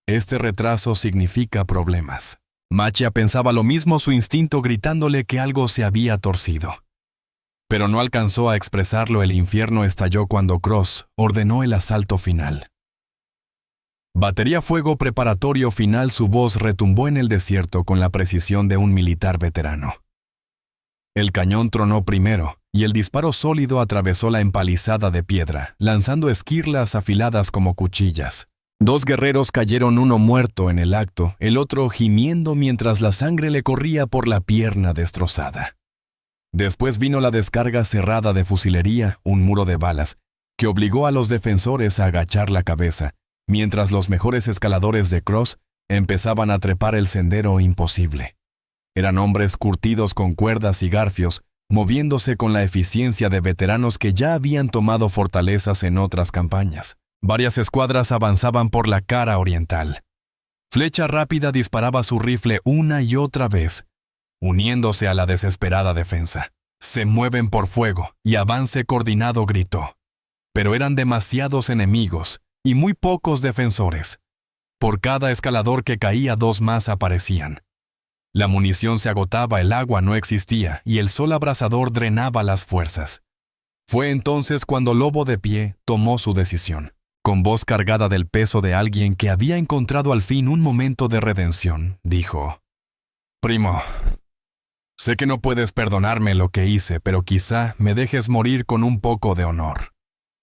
Este retraso significa problemas. Machia pensaba lo mismo, su instinto gritándole que algo se había torcido. Pero no alcanzó a expresarlo. El infierno estalló cuando Cross ordenó el asalto final. Batería fuego preparatorio final. Su voz retumbó en el desierto con la precisión de un militar veterano. El cañón tronó primero, y el disparo sólido atravesó la empalizada de piedra, lanzando esquirlas afiladas como cuchillas. 2 guerreros cayeron, uno muerto en el acto, el otro gimiendo mientras la sangre le corría por la pierna destrozada. Después vino la descarga cerrada de fusilería, un muro de balas, que obligó a los defensores a agachar la cabeza, mientras los mejores escaladores de Cross empezaban a trepar el sendero imposible. Eran hombres curtidos con cuerdas y garfios, moviéndose con la eficiencia de veteranos que ya habían tomado fortalezas en otras campañas. Varias escuadras avanzaban por la cara oriental. Flecha Rápida disparaba su rifle una y otra vez, uniéndose a la desesperada defensa. «Se mueven por fuego», y Avance Coordinado gritó. Pero eran demasiados enemigos y muy pocos defensores. Por cada escalador que caía, 2 más aparecían. La munición se agotaba, el agua no existía y el sol abrasador drenaba las fuerzas. Fue entonces cuando Lobo de pie tomó su decisión. Con voz cargada del peso de alguien que había encontrado al fin un momento de redención, dijo: «Primo, sé que no puedes perdonarme lo que hice, pero quizá me dejes morir con un poco de honor».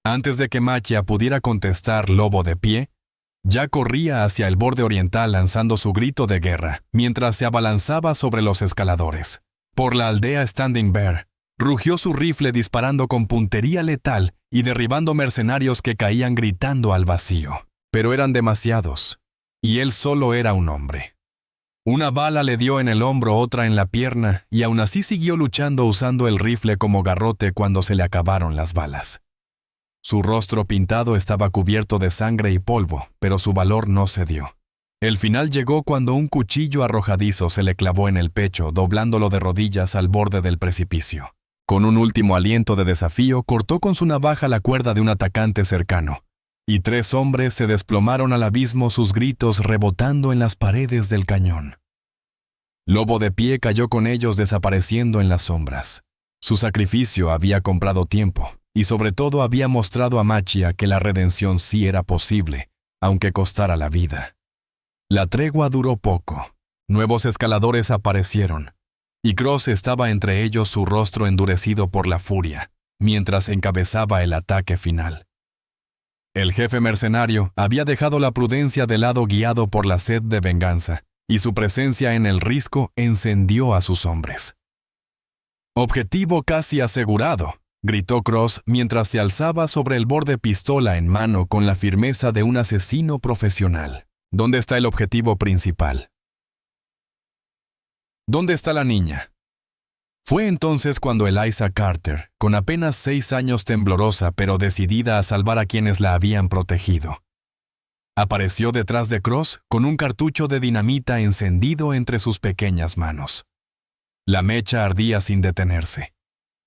Antes de que Machia pudiera contestar, Lobo de pie ya corría hacia el borde oriental lanzando su grito de guerra, mientras se abalanzaba sobre los escaladores. Por la aldea Standing Bear, rugió su rifle disparando con puntería letal y derribando mercenarios que caían gritando al vacío. Pero eran demasiados, y él solo era un hombre. Una bala le dio en el hombro, otra en la pierna, y aún así siguió luchando usando el rifle como garrote cuando se le acabaron las balas. Su rostro pintado estaba cubierto de sangre y polvo, pero su valor no cedió. El final llegó cuando un cuchillo arrojadizo se le clavó en el pecho, doblándolo de rodillas al borde del precipicio. Con un último aliento de desafío, cortó con su navaja la cuerda de un atacante cercano, y 3 hombres se desplomaron al abismo, sus gritos rebotando en las paredes del cañón. Lobo de pie cayó con ellos, desapareciendo en las sombras. Su sacrificio había comprado tiempo, y sobre todo había mostrado a Machia que la redención sí era posible, aunque costara la vida. La tregua duró poco. Nuevos escaladores aparecieron, y Cross estaba entre ellos, su rostro endurecido por la furia, mientras encabezaba el ataque final. El jefe mercenario había dejado la prudencia de lado, guiado por la sed de venganza, y su presencia en el risco encendió a sus hombres. «Objetivo casi asegurado», gritó Cross mientras se alzaba sobre el borde, pistola en mano, con la firmeza de un asesino profesional. «¿Dónde está el objetivo principal? ¿Dónde está la niña?» Fue entonces cuando Eliza Carter, con apenas 6 años, temblorosa pero decidida a salvar a quienes la habían protegido, apareció detrás de Cross con un cartucho de dinamita encendido entre sus pequeñas manos. La mecha ardía sin detenerse.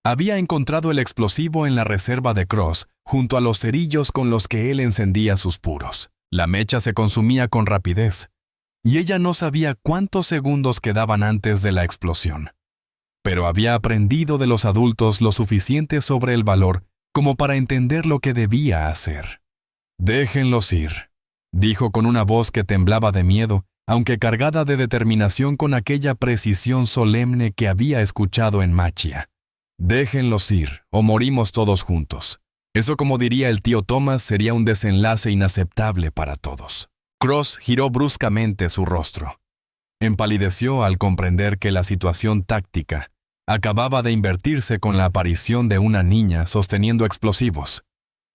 Había encontrado el explosivo en la reserva de Cross, junto a los cerillos con los que él encendía sus puros. La mecha se consumía con rapidez, y ella no sabía cuántos segundos quedaban antes de la explosión. Pero había aprendido de los adultos lo suficiente sobre el valor como para entender lo que debía hacer. «Déjenlos ir», dijo con una voz que temblaba de miedo, aunque cargada de determinación con aquella precisión solemne que había escuchado en Machia. «Déjenlos ir, o morimos todos juntos». Eso, como diría el tío Thomas, sería un desenlace inaceptable para todos. Cross giró bruscamente su rostro. Empalideció al comprender que la situación táctica acababa de invertirse con la aparición de una niña sosteniendo explosivos.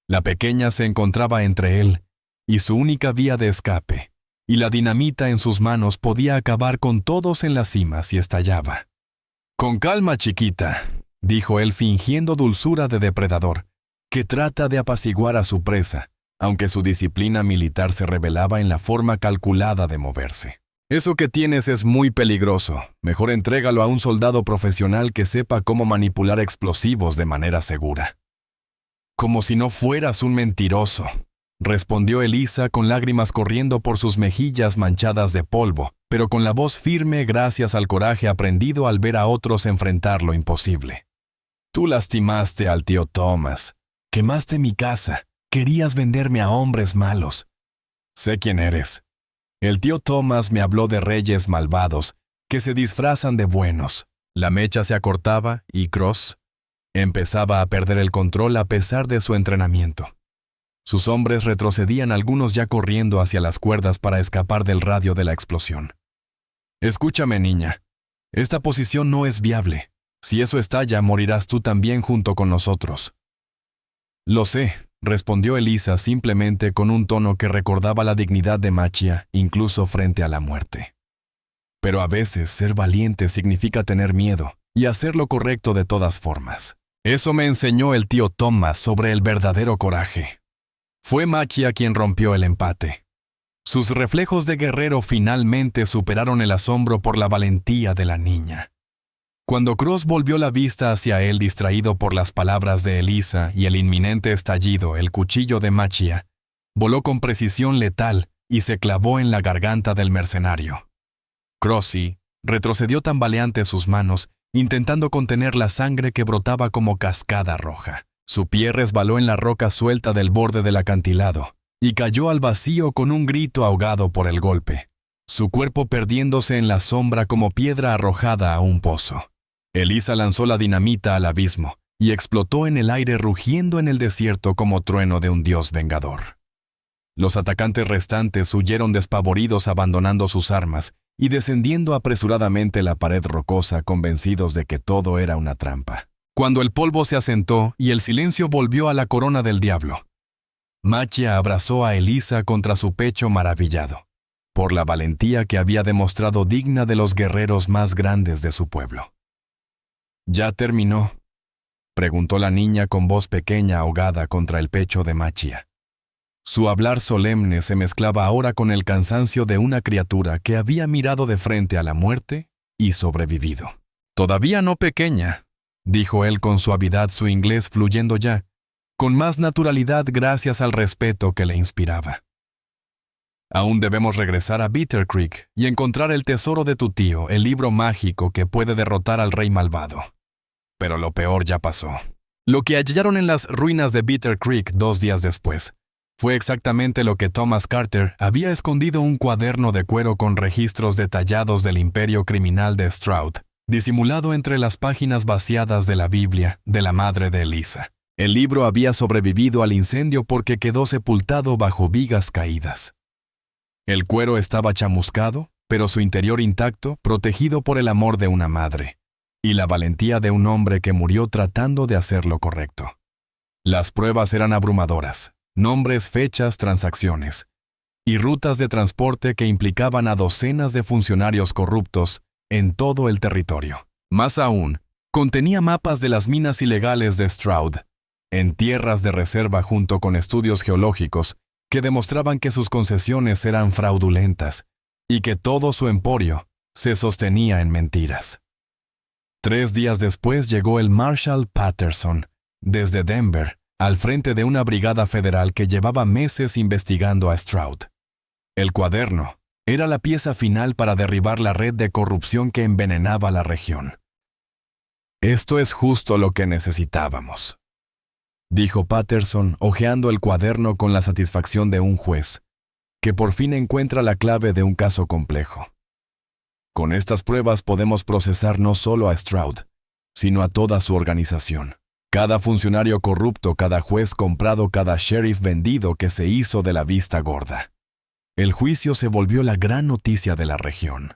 La pequeña se encontraba entre él y su única vía de escape, y la dinamita en sus manos podía acabar con todos en la cima si estallaba. «Con calma, chiquita», dijo él fingiendo dulzura de depredador, que trata de apaciguar a su presa, aunque su disciplina militar se revelaba en la forma calculada de moverse. «Eso que tienes es muy peligroso. Mejor entrégalo a un soldado profesional que sepa cómo manipular explosivos de manera segura». «Como si no fueras un mentiroso», respondió Elisa con lágrimas corriendo por sus mejillas manchadas de polvo, pero con la voz firme gracias al coraje aprendido al ver a otros enfrentar lo imposible. «Tú lastimaste al tío Thomas. Quemaste mi casa. Querías venderme a hombres malos. Sé quién eres. El tío Thomas me habló de reyes malvados que se disfrazan de buenos». La mecha se acortaba y Cross empezaba a perder el control a pesar de su entrenamiento. Sus hombres retrocedían, algunos ya corriendo hacia las cuerdas para escapar del radio de la explosión. «Escúchame, niña. Esta posición no es viable. Si eso estalla, morirás tú también junto con nosotros». «Lo sé», respondió Elisa simplemente con un tono que recordaba la dignidad de Machia, incluso frente a la muerte. «Pero a veces ser valiente significa tener miedo y hacer lo correcto de todas formas. Eso me enseñó el tío Thomas sobre el verdadero coraje». Fue Machia quien rompió el empate. Sus reflejos de guerrero finalmente superaron el asombro por la valentía de la niña. Cuando Cross volvió la vista hacia él distraído por las palabras de Elisa y el inminente estallido, el cuchillo de Machia voló con precisión letal y se clavó en la garganta del mercenario. Crossy retrocedió tambaleante sus manos, intentando contener la sangre que brotaba como cascada roja. Su pie resbaló en la roca suelta del borde del acantilado y cayó al vacío con un grito ahogado por el golpe, su cuerpo perdiéndose en la sombra como piedra arrojada a un pozo. Elisa lanzó la dinamita al abismo y explotó en el aire rugiendo en el desierto como trueno de un dios vengador. Los atacantes restantes huyeron despavoridos abandonando sus armas y descendiendo apresuradamente la pared rocosa convencidos de que todo era una trampa. Cuando el polvo se asentó y el silencio volvió a la corona del diablo, Machia abrazó a Elisa contra su pecho maravillado, por la valentía que había demostrado digna de los guerreros más grandes de su pueblo. «¿Ya terminó?», preguntó la niña con voz pequeña ahogada contra el pecho de Machia. Su hablar solemne se mezclaba ahora con el cansancio de una criatura que había mirado de frente a la muerte y sobrevivido. «Todavía no, pequeña», dijo él con suavidad, su inglés fluyendo ya, con más naturalidad gracias al respeto que le inspiraba. «Aún debemos regresar a Bitter Creek y encontrar el tesoro de tu tío, el libro mágico que puede derrotar al rey malvado. Pero lo peor ya pasó». Lo que hallaron en las ruinas de Bitter Creek 2 días después fue exactamente lo que Thomas Carter había escondido: un cuaderno de cuero con registros detallados del imperio criminal de Stroud, disimulado entre las páginas vaciadas de la Biblia de la madre de Elisa. El libro había sobrevivido al incendio porque quedó sepultado bajo vigas caídas. El cuero estaba chamuscado, pero su interior intacto, protegido por el amor de una madre y la valentía de un hombre que murió tratando de hacer lo correcto. Las pruebas eran abrumadoras: nombres, fechas, transacciones y rutas de transporte que implicaban a docenas de funcionarios corruptos en todo el territorio. Más aún, contenía mapas de las minas ilegales de Stroud, en tierras de reserva, junto con estudios geológicos que demostraban que sus concesiones eran fraudulentas y que todo su emporio se sostenía en mentiras. 3 días después llegó el Marshal Patterson, desde Denver, al frente de una brigada federal que llevaba meses investigando a Stroud. El cuaderno era la pieza final para derribar la red de corrupción que envenenaba la región. «Esto es justo lo que necesitábamos», dijo Patterson, hojeando el cuaderno con la satisfacción de un juez, que por fin encuentra la clave de un caso complejo. Con estas pruebas podemos procesar no solo a Stroud, sino a toda su organización. Cada funcionario corrupto, cada juez comprado, cada sheriff vendido que se hizo de la vista gorda. El juicio se volvió la gran noticia de la región.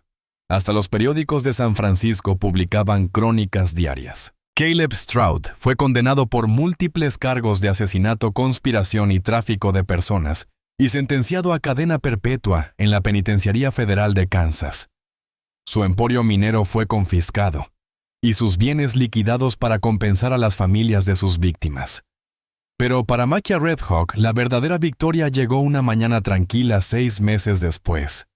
Hasta los periódicos de San Francisco publicaban crónicas diarias. Caleb Stroud fue condenado por múltiples cargos de asesinato, conspiración y tráfico de personas y sentenciado a cadena perpetua en la Penitenciaría Federal de Kansas. Su emporio minero fue confiscado y sus bienes liquidados para compensar a las familias de sus víctimas. Pero para Machia Red Hawk, la verdadera victoria llegó una mañana tranquila 6 meses después,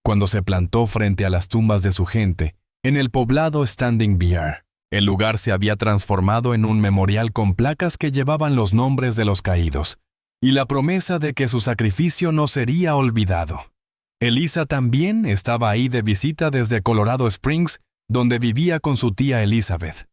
cuando se plantó frente a las tumbas de su gente en el poblado Standing Bear. El lugar se había transformado en un memorial con placas que llevaban los nombres de los caídos y la promesa de que su sacrificio no sería olvidado. Elisa también estaba ahí de visita desde Colorado Springs, donde vivía con su tía Elizabeth.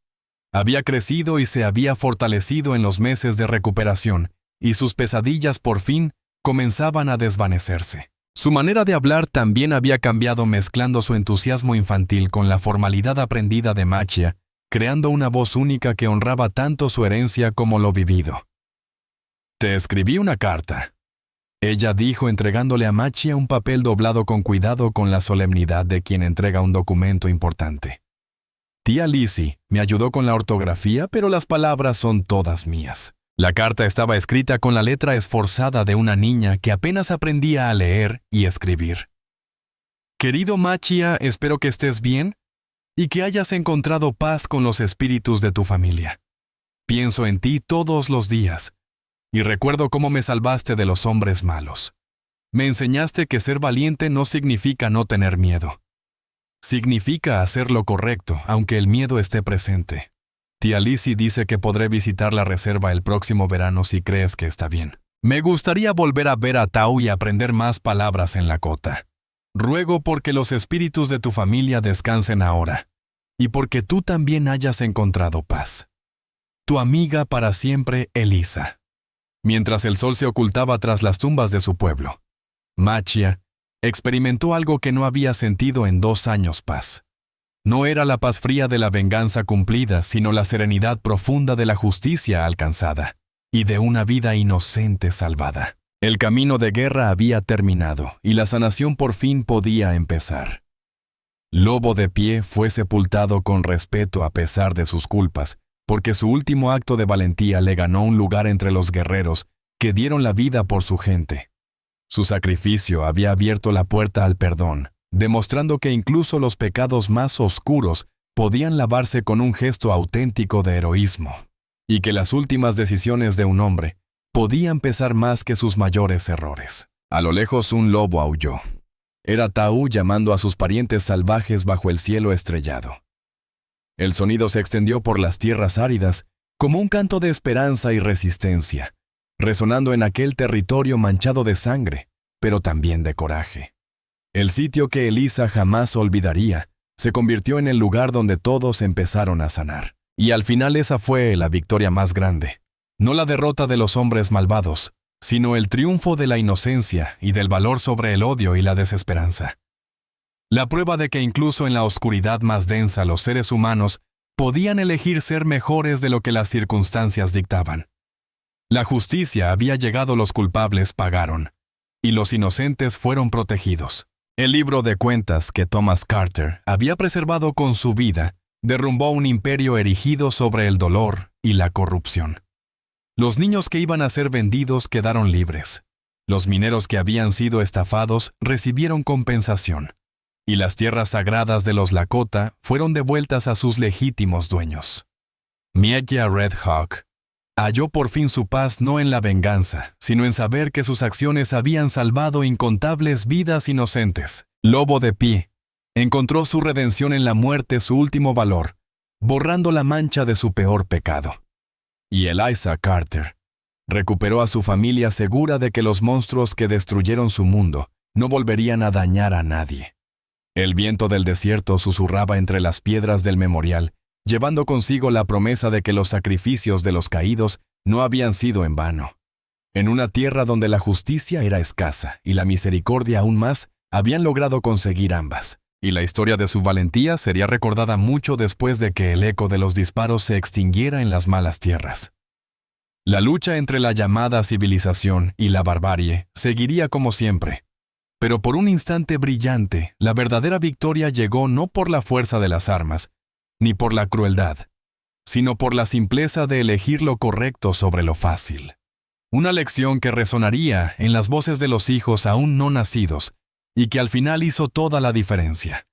Había crecido y se había fortalecido en los meses de recuperación, y sus pesadillas por fin comenzaban a desvanecerse. Su manera de hablar también había cambiado, mezclando su entusiasmo infantil con la formalidad aprendida de Machia, creando una voz única que honraba tanto su herencia como lo vivido. «Te escribí una carta», ella dijo, entregándole a Machia un papel doblado con cuidado con la solemnidad de quien entrega un documento importante. Tía Lizzie me ayudó con la ortografía, pero las palabras son todas mías. La carta estaba escrita con la letra esforzada de una niña que apenas aprendía a leer y escribir. «Querido Machia, espero que estés bien y que hayas encontrado paz con los espíritus de tu familia. Pienso en ti todos los días y recuerdo cómo me salvaste de los hombres malos. Me enseñaste que ser valiente no significa no tener miedo. Significa hacer lo correcto, aunque el miedo esté presente. Tía Lizzie dice que podré visitar la reserva el próximo verano si crees que está bien. Me gustaría volver a ver a Tau y aprender más palabras en Lakota. Ruego porque los espíritus de tu familia descansen ahora, y porque tú también hayas encontrado paz. Tu amiga para siempre, Elisa». Mientras el sol se ocultaba tras las tumbas de su pueblo, Machia experimentó algo que no había sentido en 2 años: paz. No era la paz fría de la venganza cumplida, sino la serenidad profunda de la justicia alcanzada y de una vida inocente salvada. El camino de guerra había terminado y la sanación por fin podía empezar. Lobo de Pie fue sepultado con respeto a pesar de sus culpas, porque su último acto de valentía le ganó un lugar entre los guerreros que dieron la vida por su gente. Su sacrificio había abierto la puerta al perdón, demostrando que incluso los pecados más oscuros podían lavarse con un gesto auténtico de heroísmo, y que las últimas decisiones de un hombre podían pesar más que sus mayores errores. A lo lejos un lobo aulló. Era Tau llamando a sus parientes salvajes bajo el cielo estrellado. El sonido se extendió por las tierras áridas como un canto de esperanza y resistencia, resonando en aquel territorio manchado de sangre, pero también de coraje. El sitio que Elisa jamás olvidaría se convirtió en el lugar donde todos empezaron a sanar. Y al final esa fue la victoria más grande. No la derrota de los hombres malvados, sino el triunfo de la inocencia y del valor sobre el odio y la desesperanza. La prueba de que incluso en la oscuridad más densa los seres humanos podían elegir ser mejores de lo que las circunstancias dictaban. La justicia había llegado, los culpables pagaron, y los inocentes fueron protegidos. El libro de cuentas que Thomas Carter había preservado con su vida derrumbó un imperio erigido sobre el dolor y la corrupción. Los niños que iban a ser vendidos quedaron libres. Los mineros que habían sido estafados recibieron compensación. Y las tierras sagradas de los Lakota fueron devueltas a sus legítimos dueños. Machia Red Hawk halló por fin su paz no en la venganza, sino en saber que sus acciones habían salvado incontables vidas inocentes. Lobo de Pie encontró su redención en la muerte, su último valor, borrando la mancha de su peor pecado. Y Elisa Carter recuperó a su familia segura de que los monstruos que destruyeron su mundo no volverían a dañar a nadie. El viento del desierto susurraba entre las piedras del memorial, llevando consigo la promesa de que los sacrificios de los caídos no habían sido en vano. En una tierra donde la justicia era escasa y la misericordia aún más, habían logrado conseguir ambas. Y la historia de su valentía sería recordada mucho después de que el eco de los disparos se extinguiera en las malas tierras. La lucha entre la llamada civilización y la barbarie seguiría como siempre. Pero por un instante brillante, la verdadera victoria llegó no por la fuerza de las armas, ni por la crueldad, sino por la simpleza de elegir lo correcto sobre lo fácil. Una lección que resonaría en las voces de los hijos aún no nacidos, y que al final hizo toda la diferencia.